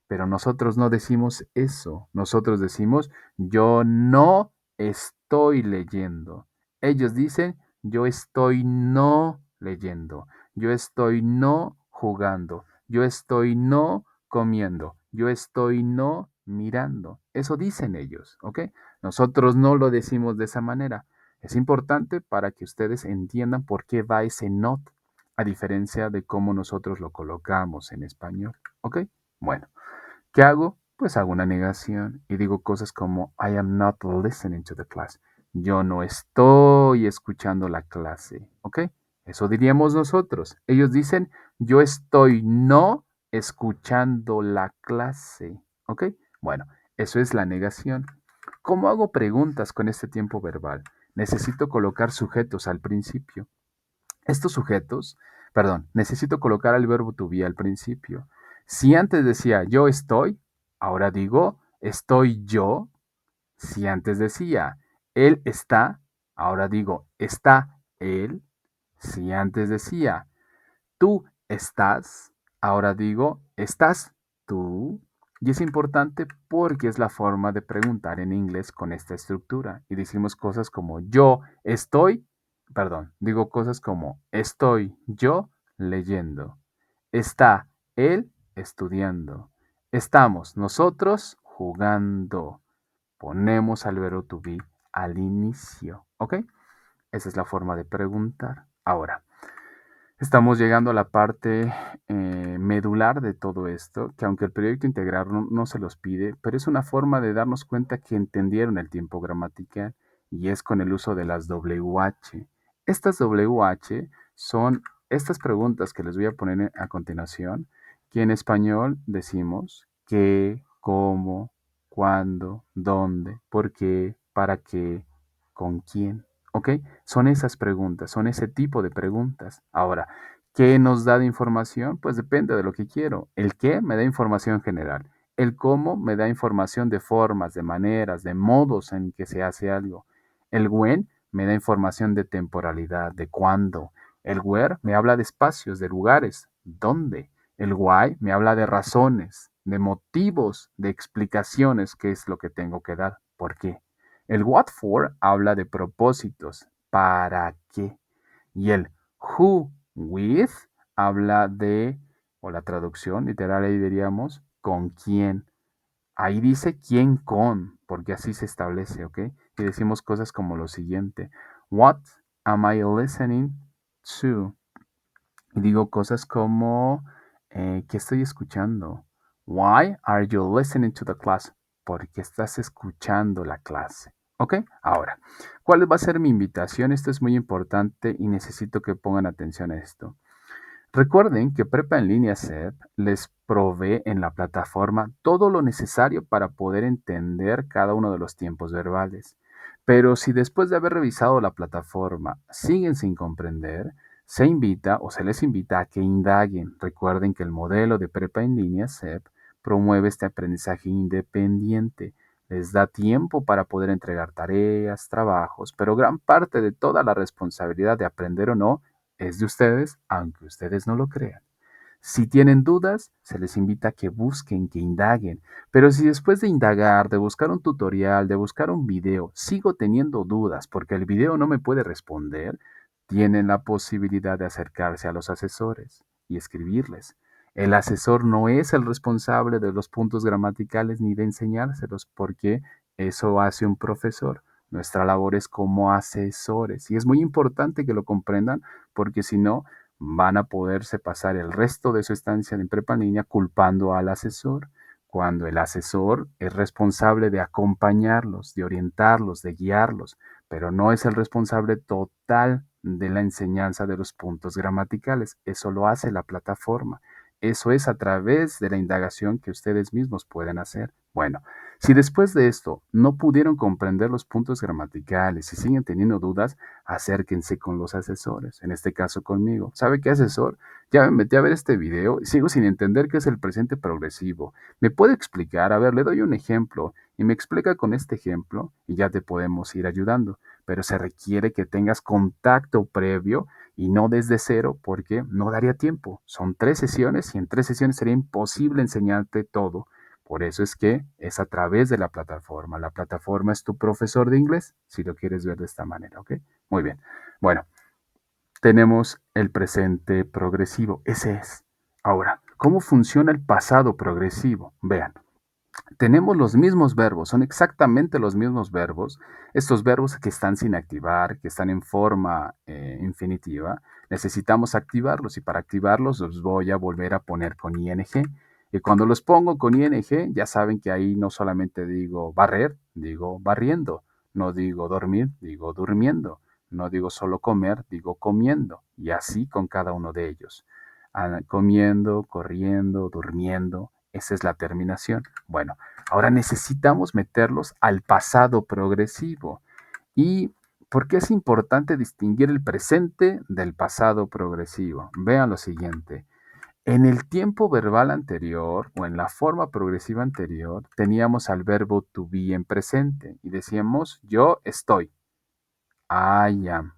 Pero nosotros no decimos eso. Nosotros decimos, yo no estoy leyendo. Ellos dicen, yo estoy no leyendo. Yo estoy no jugando. Yo estoy no comiendo. Yo estoy no mirando. Eso dicen ellos, ¿ok? Nosotros no lo decimos de esa manera. Es importante para que ustedes entiendan por qué va ese not, a diferencia de cómo nosotros lo colocamos en español, ¿ok? Bueno. ¿Qué hago? Pues hago una negación y digo cosas como I am not listening to the class. Yo no estoy escuchando la clase. ¿Ok? Eso diríamos nosotros. Ellos dicen yo estoy no escuchando la clase. ¿Ok? Bueno, eso es la negación. ¿Cómo hago preguntas con este tiempo verbal? Necesito colocar sujetos al principio. Estos sujetos, perdón, necesito colocar el verbo to be al principio. Si antes decía yo estoy, ahora digo estoy yo. Si antes decía él está, ahora digo está él. Si antes decía tú estás, ahora digo estás tú. Y es importante porque es la forma de preguntar en inglés con esta estructura. Y decimos cosas como yo estoy, perdón, digo cosas como estoy yo leyendo, está él estudiando, estamos nosotros jugando. Ponemos al verbo to be al inicio, ¿ok? Esa es la forma de preguntar. Ahora, estamos llegando a la parte medular de todo esto, que aunque el proyecto integral no se los pide, pero es una forma de darnos cuenta que entendieron el tiempo gramatical y es con el uso de las WH. Estas WH son estas preguntas que les voy a poner a continuación, que en español decimos qué, cómo, cuándo, dónde, por qué, para qué, con quién. ¿Ok? Son esas preguntas, son ese tipo de preguntas. Ahora, ¿qué nos da de información? Pues depende de lo que quiero. El qué me da información general. El cómo me da información de formas, de maneras, de modos en que se hace algo. El when me da información de temporalidad, de cuándo. El where me habla de espacios, de lugares, dónde. El why me habla de razones, de motivos, de explicaciones, qué es lo que tengo que dar, por qué. El what for habla de propósitos, para qué. Y el who with habla de, o la traducción literal ahí diríamos, con quién. Ahí dice quién con, porque así se establece, ¿ok? Y decimos cosas como lo siguiente. What am I listening to? Y digo cosas como, ¿qué estoy escuchando? Why are you listening to the class? Porque estás escuchando la clase. ¿Ok? Ahora, ¿cuál va a ser mi invitación? Esto es muy importante y necesito que pongan atención a esto. Recuerden que Prepa en línea CEP les provee en la plataforma todo lo necesario para poder entender cada uno de los tiempos verbales. Pero si después de haber revisado la plataforma siguen sin comprender, se invita o se les invita a que indaguen. Recuerden que el modelo de Prepa en línea CEP promueve este aprendizaje independiente. Les da tiempo para poder entregar tareas, trabajos, pero gran parte de toda la responsabilidad de aprender o no es de ustedes, aunque ustedes no lo crean. Si tienen dudas, se les invita a que busquen, que indaguen. Pero si después de indagar, de buscar un tutorial, de buscar un video, sigo teniendo dudas porque el video no me puede responder, tienen la posibilidad de acercarse a los asesores y escribirles. El asesor no es el responsable de los puntos gramaticales ni de enseñárselos porque eso hace un profesor. Nuestra labor es como asesores y es muy importante que lo comprendan porque si no, van a poderse pasar el resto de su estancia en prepa en línea culpando al asesor, cuando el asesor es responsable de acompañarlos, de orientarlos, de guiarlos, pero no es el responsable total de la enseñanza de los puntos gramaticales. Eso lo hace la plataforma. Eso es a través de la indagación que ustedes mismos pueden hacer. Bueno, si después de esto no pudieron comprender los puntos gramaticales y siguen teniendo dudas, acérquense con los asesores, en este caso conmigo. ¿Sabe qué asesor? Ya me metí a ver este video y sigo sin entender qué es el presente progresivo. ¿Me puede explicar? A ver, le doy un ejemplo y me explica con este ejemplo y ya te podemos ir ayudando. Pero se requiere que tengas contacto previo y no desde cero porque no daría tiempo. Son 3 sesiones y en 3 sesiones sería imposible enseñarte todo. Por eso es que es a través de la plataforma. La plataforma es tu profesor de inglés, si lo quieres ver de esta manera, ¿ok? Muy bien. Bueno, tenemos el presente progresivo. Ese es. Ahora, ¿cómo funciona el pasado progresivo? Vean, tenemos los mismos verbos, son exactamente los mismos verbos. Estos verbos que están sin activar, que están en forma infinitiva, necesitamos activarlos y para activarlos los voy a volver a poner con ing. Y cuando los pongo con ing, ya saben que ahí no solamente digo barrer, digo barriendo. No digo dormir, digo durmiendo. No digo solo comer, digo comiendo. Y así con cada uno de ellos. Comiendo, corriendo, durmiendo. Esa es la terminación. Bueno, ahora necesitamos meterlos al pasado progresivo. Y ¿Por qué es importante distinguir el presente del pasado progresivo? Vean lo siguiente. En el tiempo verbal anterior o en la forma progresiva anterior teníamos al verbo to be en presente y decíamos yo estoy, I am.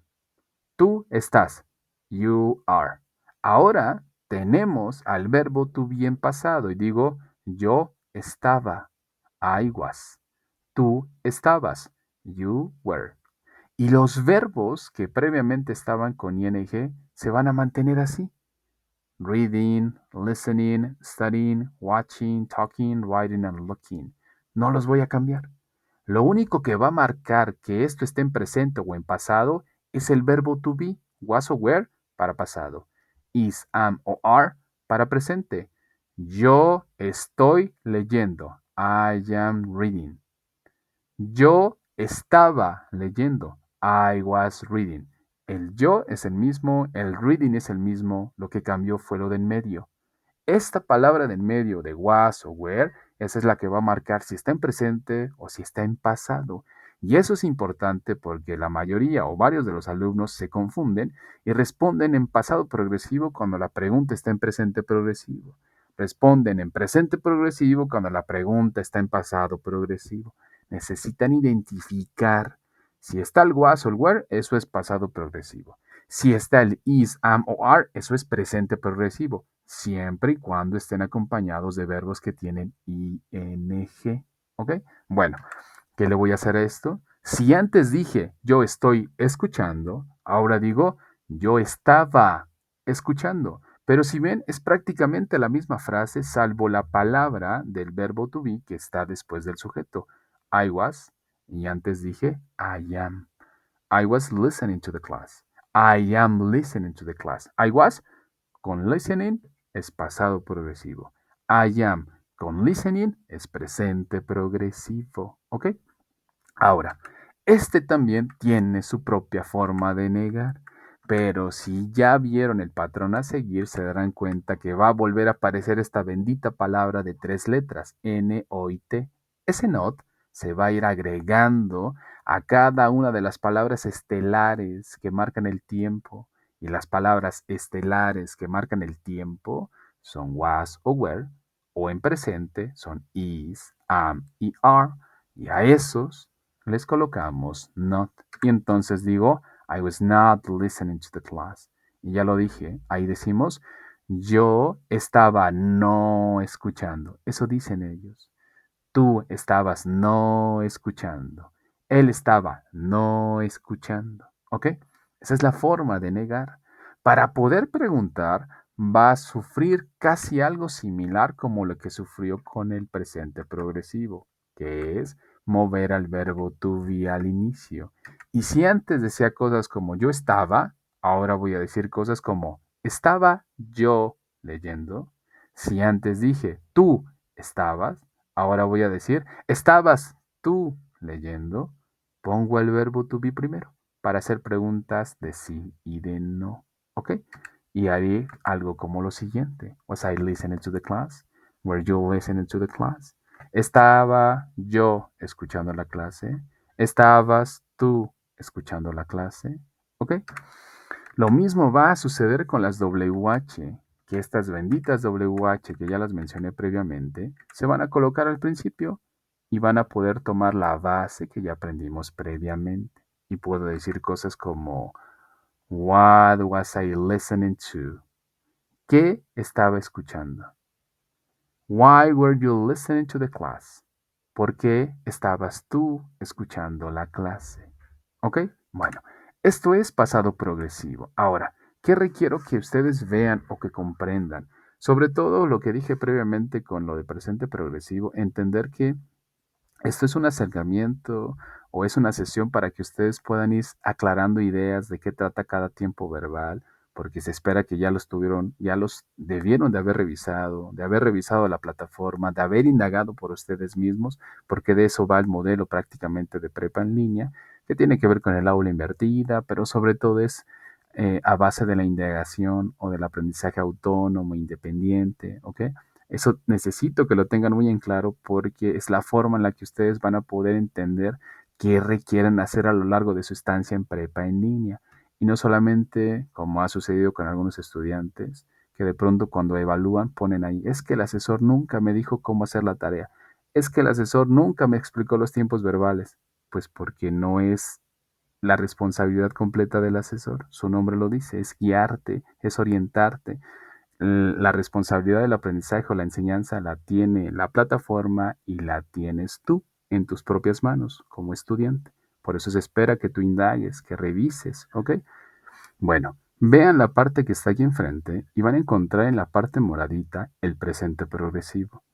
Tú estás, you are. Ahora tenemos al verbo to be en pasado y digo yo estaba, I was. Tú estabas, you were. Y los verbos que previamente estaban con ing se van a mantener así. Reading, listening, studying, watching, talking, writing and looking. No los voy a cambiar. Lo único que va a marcar que esto esté en presente o en pasado es el verbo to be, was o were para pasado, is, am o are para presente. Yo estoy leyendo. I am reading. Yo estaba leyendo. I was reading. El yo es el mismo, el reading es el mismo, lo que cambió fue lo de en medio. Esta palabra de en medio de was o were, esa es la que va a marcar si está en presente o si está en pasado. Y eso es importante porque la mayoría o varios de los alumnos se confunden y responden en pasado progresivo cuando la pregunta está en presente progresivo. Responden en presente progresivo cuando la pregunta está en pasado progresivo. Necesitan identificar si está el was o el were, eso es pasado progresivo. Si está el is, am o are, eso es presente progresivo, siempre y cuando estén acompañados de verbos que tienen ing. ¿Ok? Bueno, ¿qué le voy a hacer a esto? Si antes dije yo estoy escuchando, ahora digo yo estaba escuchando. Pero si ven, es prácticamente la misma frase, salvo la palabra del verbo to be que está después del sujeto. I was, y antes dije I am. I was listening to the class. I am listening to the class. I was con listening es pasado progresivo. I am con listening es presente progresivo. ¿Ok? Ahora, este también tiene su propia forma de negar, pero si ya vieron el patrón a seguir, se darán cuenta que va a volver a aparecer esta bendita palabra de 3 letras, N, O y T. Ese not se va a ir agregando a cada una de las palabras estelares que marcan el tiempo. Y las palabras estelares que marcan el tiempo son was o were, o en presente son is, am y are. Y a esos les colocamos not. Y entonces digo, I was not listening to the class. Y ya lo dije, ahí decimos, yo estaba no escuchando. Eso dicen ellos. Tú estabas no escuchando. Él estaba no escuchando. ¿Ok? Esa es la forma de negar. Para poder preguntar, va a sufrir casi algo similar como lo que sufrió con el presente progresivo, que es mover al verbo to be al inicio. Y si antes decía cosas como yo estaba, ahora voy a decir cosas como estaba yo leyendo. Si antes dije tú estabas, ahora voy a decir, ¿estabas tú leyendo? Pongo el verbo to be primero para hacer preguntas de sí y de no. ¿Ok? Y haré algo como lo siguiente. Was I listening to the class? Were you listening to the class? ¿Estaba yo escuchando la clase? ¿Estabas tú escuchando la clase? ¿Ok? Lo mismo va a suceder con las WH, que estas benditas WH que ya las mencioné previamente, se van a colocar al principio y van a poder tomar la base que ya aprendimos previamente. Y puedo decir cosas como, What was I listening to? ¿Qué estaba escuchando? Why were you listening to the class? ¿Por qué estabas tú escuchando la clase? ¿Ok? Bueno, esto es pasado progresivo. Ahora, ¿qué requiero que ustedes vean o que comprendan? Sobre todo lo que dije previamente con lo de presente progresivo, entender que esto es un acercamiento o es una sesión para que ustedes puedan ir aclarando ideas de qué trata cada tiempo verbal, porque se espera que ya los tuvieron, ya los debieron de haber revisado la plataforma, de haber indagado por ustedes mismos, porque de eso va el modelo prácticamente de prepa en línea, que tiene que ver con el aula invertida, pero sobre todo es a base de la indagación o del aprendizaje autónomo, independiente, ¿ok? Eso necesito que lo tengan muy en claro porque es la forma en la que ustedes van a poder entender qué requieren hacer a lo largo de su estancia en prepa en línea. Y no solamente, como ha sucedido con algunos estudiantes, que de pronto cuando evalúan ponen ahí, es que el asesor nunca me dijo cómo hacer la tarea, es que el asesor nunca me explicó los tiempos verbales, pues porque no es la responsabilidad completa del asesor. Su nombre lo dice, es guiarte, es orientarte. La responsabilidad del aprendizaje o la enseñanza la tiene la plataforma y la tienes tú en tus propias manos como estudiante. Por eso se espera que tú indagues, que revises, ¿ok? Bueno, vean la parte que está aquí enfrente y van a encontrar en la parte moradita el presente progresivo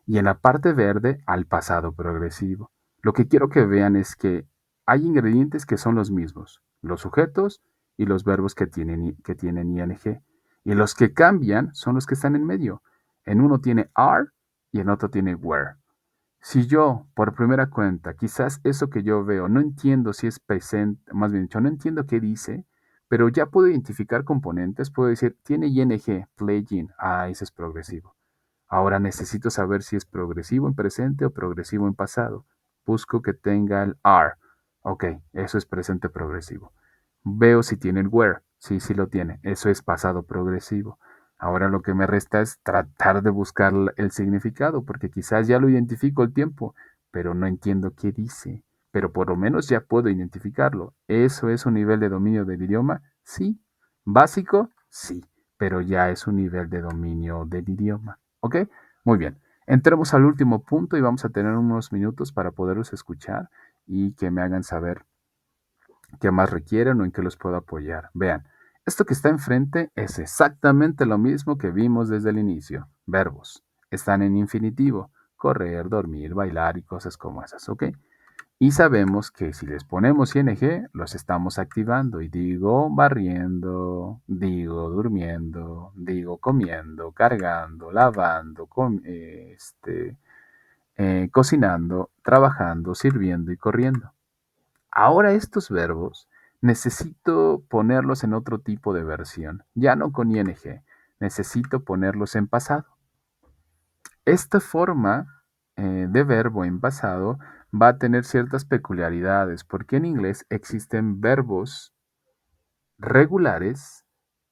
y en la parte verde al pasado progresivo. Lo que quiero que vean es que hay ingredientes que son los mismos, los sujetos y los verbos que tienen ing. Y los que cambian son los que están en medio. En uno tiene are y en otro tiene were. Si yo, por primera cuenta, quizás eso que yo veo, no entiendo si es presente, más bien dicho, no entiendo qué dice, pero ya puedo identificar componentes, puedo decir, tiene ing, playing, ese es progresivo. Ahora necesito saber si es progresivo en presente o progresivo en pasado. Busco que tenga el are. Ok, eso es presente progresivo. Veo si tiene el were. Sí, sí lo tiene. Eso es pasado progresivo. Ahora lo que me resta es tratar de buscar el significado, porque quizás ya lo identifico el tiempo, pero no entiendo qué dice. Pero por lo menos ya puedo identificarlo. ¿Eso es un nivel de dominio del idioma? Sí. ¿Básico? Sí, pero ya es un nivel de dominio del idioma. ¿Ok? Muy bien. Entremos al último punto y vamos a tener unos minutos para poderlos escuchar y que me hagan saber qué más requieren o en qué los puedo apoyar. Vean, esto que está enfrente es exactamente lo mismo que vimos desde el inicio. Verbos. Están en infinitivo. Correr, dormir, bailar y cosas como esas, ¿ok? Y sabemos que si les ponemos ing, los estamos activando. Y digo barriendo, digo durmiendo, digo comiendo, cargando, lavando, cocinando, trabajando, sirviendo y corriendo. Ahora estos verbos necesito ponerlos en otro tipo de versión, ya no con ing, necesito ponerlos en pasado. Esta forma de verbo en pasado va a tener ciertas peculiaridades, porque en inglés existen verbos regulares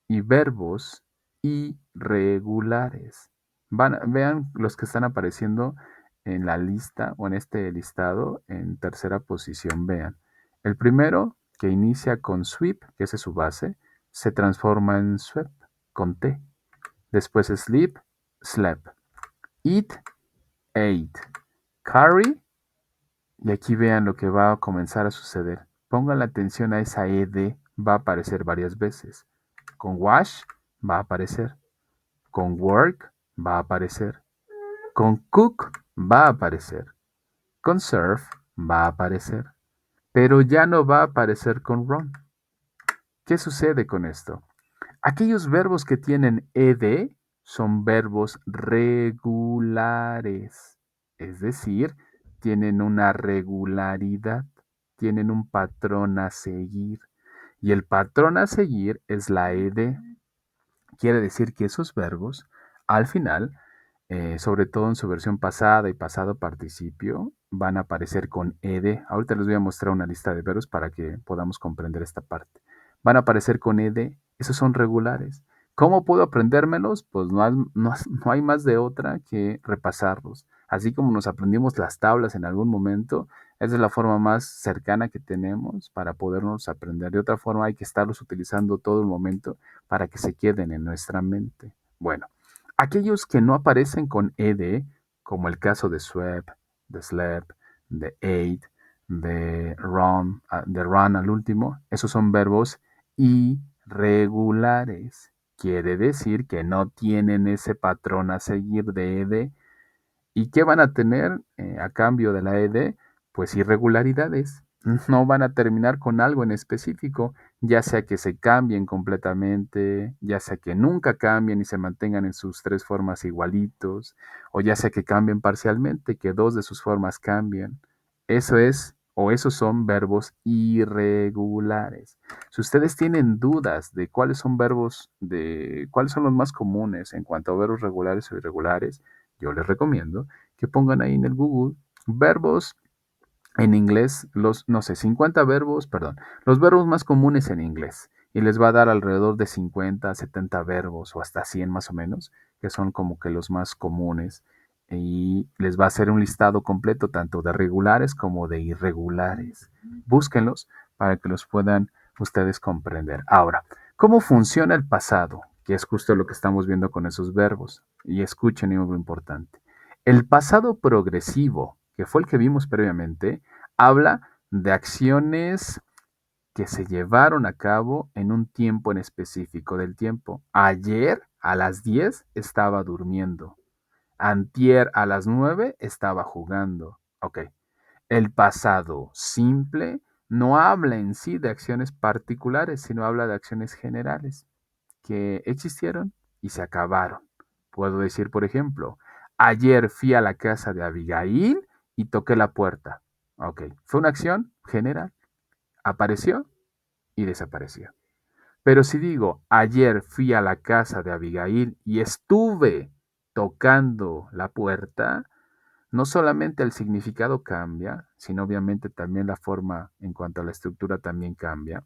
y verbos irregulares. Vean los que están apareciendo en la lista o en este listado en tercera posición. Vean. El primero, que inicia con sweep, que esa es su base, se transforma en swept, con T. Después sleep, slept. Eat, ate. Carry, y aquí vean lo que va a comenzar a suceder. Pongan la atención a esa ed, va a aparecer varias veces. Con wash va a aparecer. Con work va a aparecer. Con cook va a aparecer. Con serve va a aparecer. Pero ya no va a aparecer con run. ¿Qué sucede con esto? Aquellos verbos que tienen ed son verbos regulares. Es decir, tienen una regularidad, tienen un patrón a seguir. Y el patrón a seguir es la ed. Quiere decir que esos verbos, al final, sobre todo en su versión pasada y pasado participio, van a aparecer con ed. Ahorita les voy a mostrar una lista de verbos para que podamos comprender esta parte. Van a aparecer con ed, esos son regulares. ¿Cómo puedo aprendérmelos? Pues no hay más de otra que repasarlos. Así como nos aprendimos las tablas en algún momento, esa es la forma más cercana que tenemos para podernos aprender. De otra forma, hay que estarlos utilizando todo el momento para que se queden en nuestra mente. Bueno, aquellos que no aparecen con ed, como el caso de swept, de slept, de ate, de run al último, esos son verbos irregulares. Quiere decir que no tienen ese patrón a seguir de ed. ¿Y qué van a tener a cambio de la ed? Pues irregularidades. No van a terminar con algo en específico, ya sea que se cambien completamente, ya sea que nunca cambien y se mantengan en sus tres formas igualitos, o ya sea que cambien parcialmente, que dos de sus formas cambien. Eso es, o esos son verbos irregulares. Si ustedes tienen dudas de cuáles son cuáles son los más comunes en cuanto a verbos regulares o irregulares, yo les recomiendo que pongan ahí en el Google verbos en inglés, no sé, 50 verbos, perdón, los verbos más comunes en inglés. Y les va a dar alrededor de 50, 70 verbos o hasta 100 más o menos, que son como que los más comunes. Y les va a hacer un listado completo tanto de regulares como de irregulares. Búsquenlos para que los puedan ustedes comprender. Ahora, ¿cómo funciona el pasado? Que es justo lo que estamos viendo con esos verbos. Y escuchen algo importante. El pasado progresivo, que fue el que vimos previamente, habla de acciones que se llevaron a cabo en un tiempo en específico del tiempo. Ayer a las 10 estaba durmiendo. Antier a las 9 estaba jugando. Ok. El pasado simple no habla en sí de acciones particulares, sino habla de acciones generales que existieron y se acabaron. Puedo decir, por ejemplo, ayer fui a la casa de Abigail y toqué la puerta. Ok, fue una acción general. Apareció y desapareció. Pero si digo, ayer fui a la casa de Abigail y estuve tocando la puerta, no solamente el significado cambia, sino obviamente también la forma en cuanto a la estructura también cambia.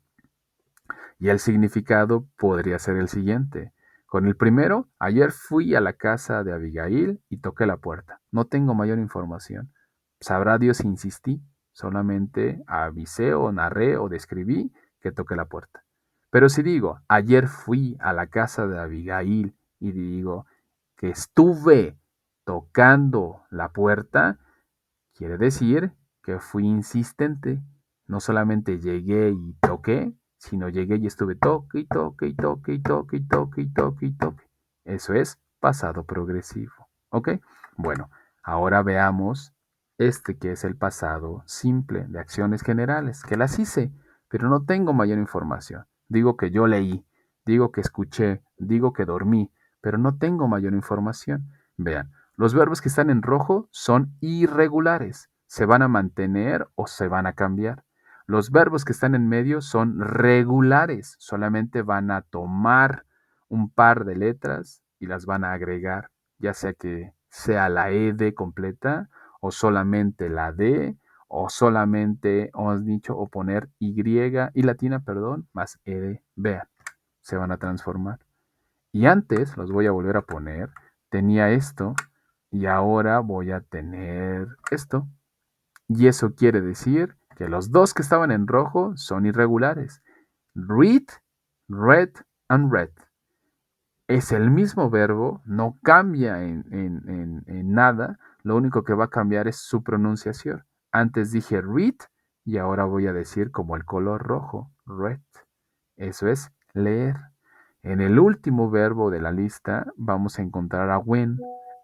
Y el significado podría ser el siguiente. Con el primero, ayer fui a la casa de Abigail y toqué la puerta. No tengo mayor información. Sabrá Dios si insistí, solamente avisé o narré o describí que toqué la puerta. Pero si digo, ayer fui a la casa de Abigail y digo que estuve tocando la puerta, quiere decir que fui insistente. No solamente llegué y toqué, sino llegué y estuve toque y toque y toque y toque y toque y toque y toque. Eso es pasado progresivo. ¿Ok? Bueno, ahora veamos este que es el pasado simple de acciones generales, que las hice, pero no tengo mayor información. Digo que yo leí, digo que escuché, digo que dormí, pero no tengo mayor información. Vean, los verbos que están en rojo son irregulares, se van a mantener o se van a cambiar. Los verbos que están en medio son regulares, solamente van a tomar un par de letras y las van a agregar, ya sea que sea la ed completa o solamente la d o solamente, o has dicho, o poner y latina, perdón, más ed. Vean, se van a transformar. Y antes, los voy a volver a poner, tenía esto y ahora voy a tener esto. Y eso quiere decir que los dos que estaban en rojo son irregulares. Read, read and read. Es el mismo verbo, no cambia en nada, lo único que va a cambiar es su pronunciación. Antes dije read y ahora voy a decir como el color rojo, red. Eso es leer. En el último verbo de la lista vamos a encontrar a when.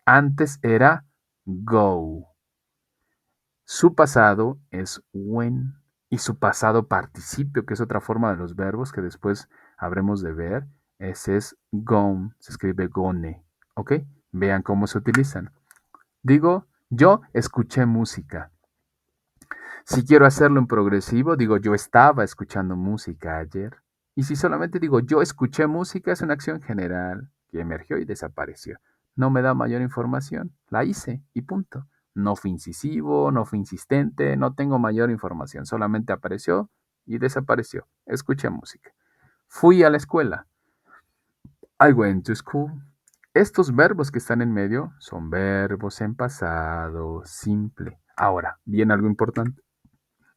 Antes era go. Su pasado es when y su pasado participio, que es otra forma de los verbos que después habremos de ver, ese es gone, se escribe gone, ¿ok? Vean cómo se utilizan. Digo, yo escuché música. Si quiero hacerlo en progresivo, digo, yo estaba escuchando música ayer. Y si solamente digo, yo escuché música, es una acción general que emergió y desapareció. No me da mayor información. La hice y punto. No fui incisivo, no fui insistente, no tengo mayor información. Solamente apareció y desapareció. Escuché música. Fui a la escuela. I went to school. Estos verbos que están en medio son verbos en pasado simple. Ahora, viene algo importante.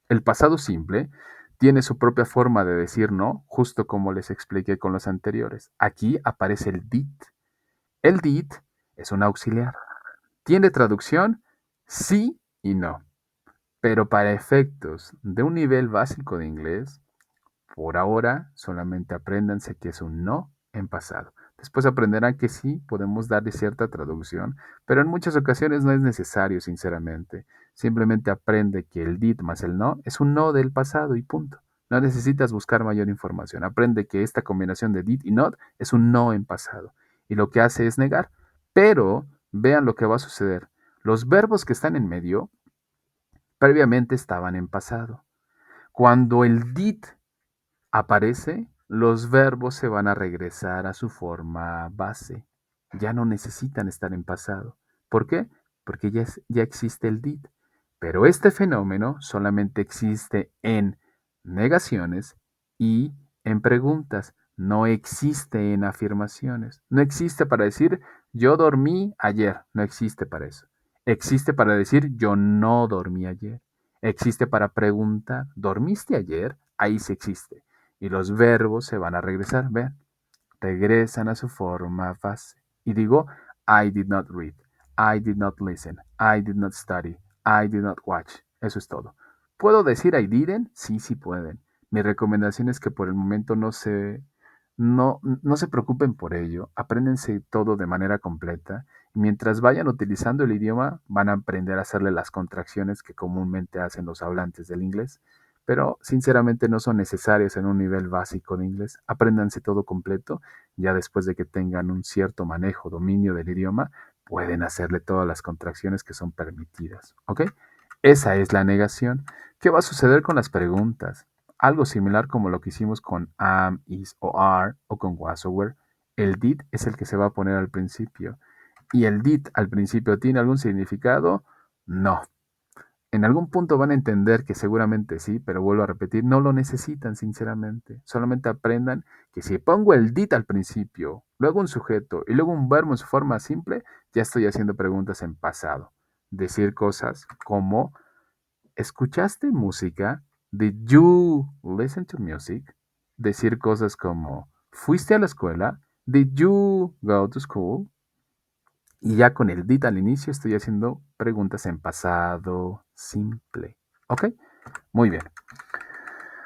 El pasado simple tiene su propia forma de decir no, justo como les expliqué con los anteriores. Aquí aparece el did. El did es un auxiliar. ¿Tiene traducción? Sí y no. Pero para efectos de un nivel básico de inglés, por ahora solamente apréndanse que es un no en pasado. Después aprenderán que sí, podemos darle cierta traducción, pero en muchas ocasiones no es necesario, sinceramente. Simplemente aprende que el did más el no es un no del pasado y punto. No necesitas buscar mayor información. Aprende que esta combinación de did y not es un no en pasado. Y lo que hace es negar. Pero vean lo que va a suceder. Los verbos que están en medio previamente estaban en pasado. Cuando el did aparece, los verbos se van a regresar a su forma base. Ya no necesitan estar en pasado. ¿Por qué? Porque ya existe el did. Pero este fenómeno solamente existe en negaciones y en preguntas. No existe en afirmaciones. No existe para decir yo dormí ayer. No existe para eso. Existe para decir yo no dormí ayer. Existe para preguntar, ¿dormiste ayer? Ahí sí existe. Y los verbos se van a regresar. Vean, regresan a su forma base. Y digo, I did not read, I did not listen, I did not study, I did not watch. Eso es todo. ¿Puedo decir I didn't? Sí, sí pueden. Mi recomendación es que por el momento no se preocupen por ello. Apréndense todo de manera completa. Y mientras vayan utilizando el idioma, van a aprender a hacerle las contracciones que comúnmente hacen los hablantes del inglés, pero sinceramente no son necesarias en un nivel básico de inglés. Apréndanse todo completo. Ya después de que tengan un cierto manejo, dominio del idioma, pueden hacerle todas las contracciones que son permitidas. ¿Ok? Esa es la negación. ¿Qué va a suceder con las preguntas? Algo similar como lo que hicimos con am, is o are o con was o were. El did es el que se va a poner al principio. ¿Y el did al principio tiene algún significado? No. En algún punto van a entender que seguramente sí, pero vuelvo a repetir, no lo necesitan sinceramente. Solamente aprendan que si pongo el did al principio, luego un sujeto y luego un verbo en su forma simple, ya estoy haciendo preguntas en pasado. Decir cosas como, ¿escuchaste música? Did you listen to music? Decir cosas como, ¿fuiste a la escuela? Did you go to school? Y ya con el did al inicio estoy haciendo preguntas en pasado simple. ¿Ok? Muy bien.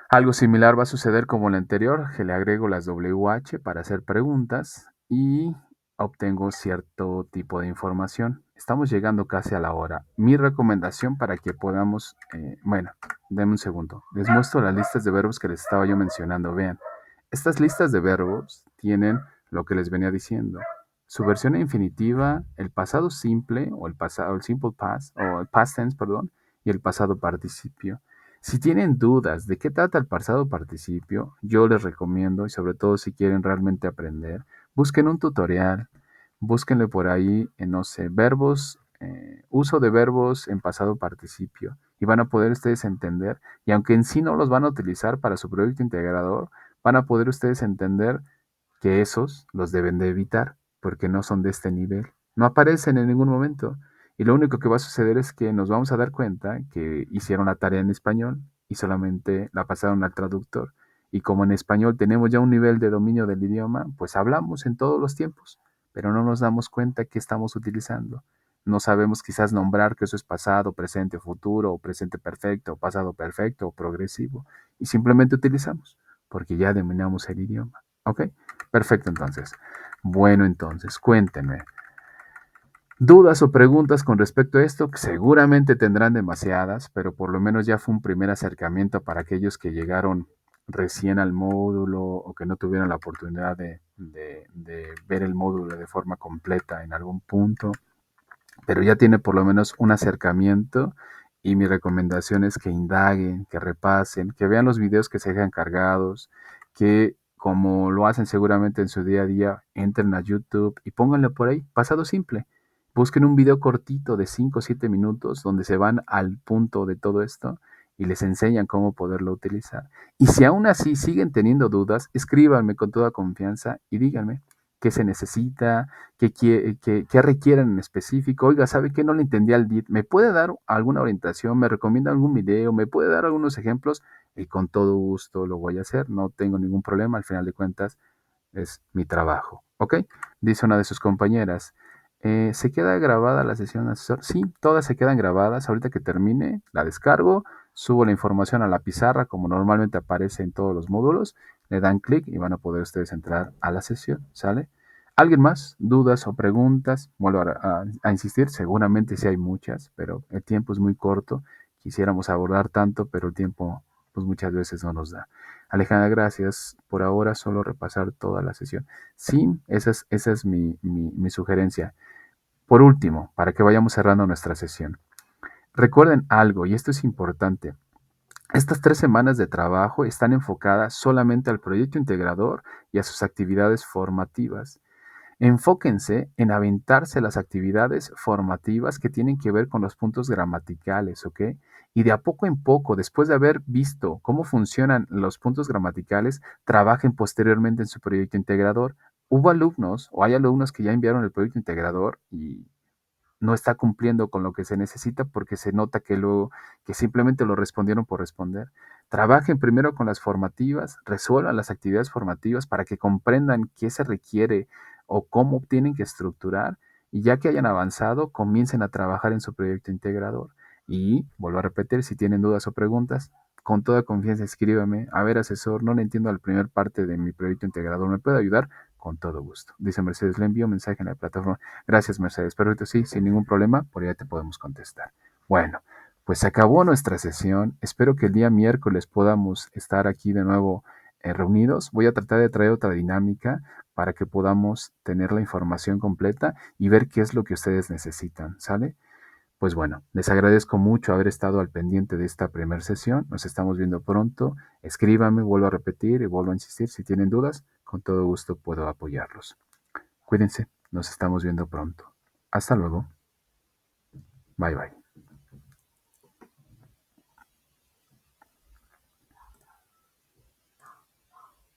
Algo similar va a suceder como el anterior, que le agrego las WH para hacer preguntas y obtengo cierto tipo de información. Estamos llegando casi a la hora. Mi recomendación para que podamos, bueno, denme un segundo. Les muestro las listas de verbos que les estaba yo mencionando. Vean, estas listas de verbos tienen lo que les venía diciendo. Su versión infinitiva, el pasado simple o el pasado, el simple past o el past tense, perdón, y el pasado participio. Si tienen dudas de qué trata el pasado participio, yo les recomiendo, y sobre todo si quieren realmente aprender, busquen un tutorial, búsquenle por ahí, no sé, verbos, uso de verbos en pasado participio, y van a poder ustedes entender, y aunque en sí no los van a utilizar para su proyecto integrador, van a poder ustedes entender que esos los deben de evitar, porque no son de este nivel, no aparecen en ningún momento. Y lo único que va a suceder es que nos vamos a dar cuenta que hicieron la tarea en español y solamente la pasaron al traductor. Y como en español tenemos ya un nivel de dominio del idioma, pues hablamos en todos los tiempos, pero no nos damos cuenta que estamos utilizando. No sabemos quizás nombrar que eso es pasado, presente, futuro, o presente perfecto, o pasado perfecto, o progresivo. Y simplemente utilizamos, porque ya dominamos el idioma. ¿Ok? Perfecto, entonces. Bueno, entonces, cuéntenme. ¿Dudas o preguntas con respecto a esto? Que seguramente tendrán demasiadas, pero por lo menos ya fue un primer acercamiento para aquellos que llegaron recién al módulo o que no tuvieron la oportunidad de ver el módulo de forma completa en algún punto, pero ya tiene por lo menos un acercamiento y mi recomendación es que indaguen, que repasen, que vean los videos que se dejan cargados, que como lo hacen seguramente en su día a día, entren a YouTube y pónganle por ahí, pasado simple. Busquen un video cortito de 5 o 7 minutos donde se van al punto de todo esto y les enseñan cómo poderlo utilizar. Y si aún así siguen teniendo dudas, escríbanme con toda confianza y díganme qué se necesita, qué requieren en específico. Oiga, ¿sabe qué? No le entendí al DIT. ¿Me puede dar alguna orientación? ¿Me recomienda algún video? ¿Me puede dar algunos ejemplos? Y con todo gusto lo voy a hacer. No tengo ningún problema. Al final de cuentas, es mi trabajo. ¿Ok? Dice una de sus compañeras. ¿Se queda grabada la sesión asesor? Sí, todas se quedan grabadas. Ahorita que termine, la descargo, subo la información a la pizarra como normalmente aparece en todos los módulos. Le dan clic y van a poder ustedes entrar a la sesión. ¿Sale? ¿Alguien más? ¿Dudas o preguntas? Vuelvo a insistir, seguramente sí hay muchas, pero el tiempo es muy corto. Quisiéramos abordar tanto, pero el tiempo pues muchas veces no nos da. Alejandra, gracias. Por ahora solo repasar toda la sesión. Sí, esa es mi sugerencia. Por último, para que vayamos cerrando nuestra sesión. Recuerden algo, y esto es importante. Estas 3 semanas de trabajo están enfocadas solamente al proyecto integrador y a sus actividades formativas. Enfóquense en aventarse las actividades formativas que tienen que ver con los puntos gramaticales, ¿ok? Y de a poco en poco, después de haber visto cómo funcionan los puntos gramaticales, trabajen posteriormente en su proyecto integrador. Hubo alumnos o hay alumnos que ya enviaron el proyecto integrador y no está cumpliendo con lo que se necesita porque se nota que luego que simplemente lo respondieron por responder. Trabajen primero con las formativas, resuelvan las actividades formativas para que comprendan qué se requiere o cómo tienen que estructurar y ya que hayan avanzado, comiencen a trabajar en su proyecto integrador. Y vuelvo a repetir, si tienen dudas o preguntas, con toda confianza escríbame. A ver, asesor, no le entiendo la primera parte de mi proyecto integrador, ¿me puede ayudar? Con todo gusto. Dice Mercedes, le envío un mensaje en la plataforma. Gracias, Mercedes. Perfecto, sí, sin ningún problema, por allá te podemos contestar. Bueno, pues se acabó nuestra sesión. Espero que el día miércoles podamos estar aquí de nuevo reunidos. Voy a tratar de traer otra dinámica para que podamos tener la información completa y ver qué es lo que ustedes necesitan, ¿sale? Pues bueno, les agradezco mucho haber estado al pendiente de esta primera sesión. Nos estamos viendo pronto. Escríbanme, vuelvo a repetir y vuelvo a insistir. Si tienen dudas, con todo gusto puedo apoyarlos. Cuídense, nos estamos viendo pronto. Hasta luego. Bye bye.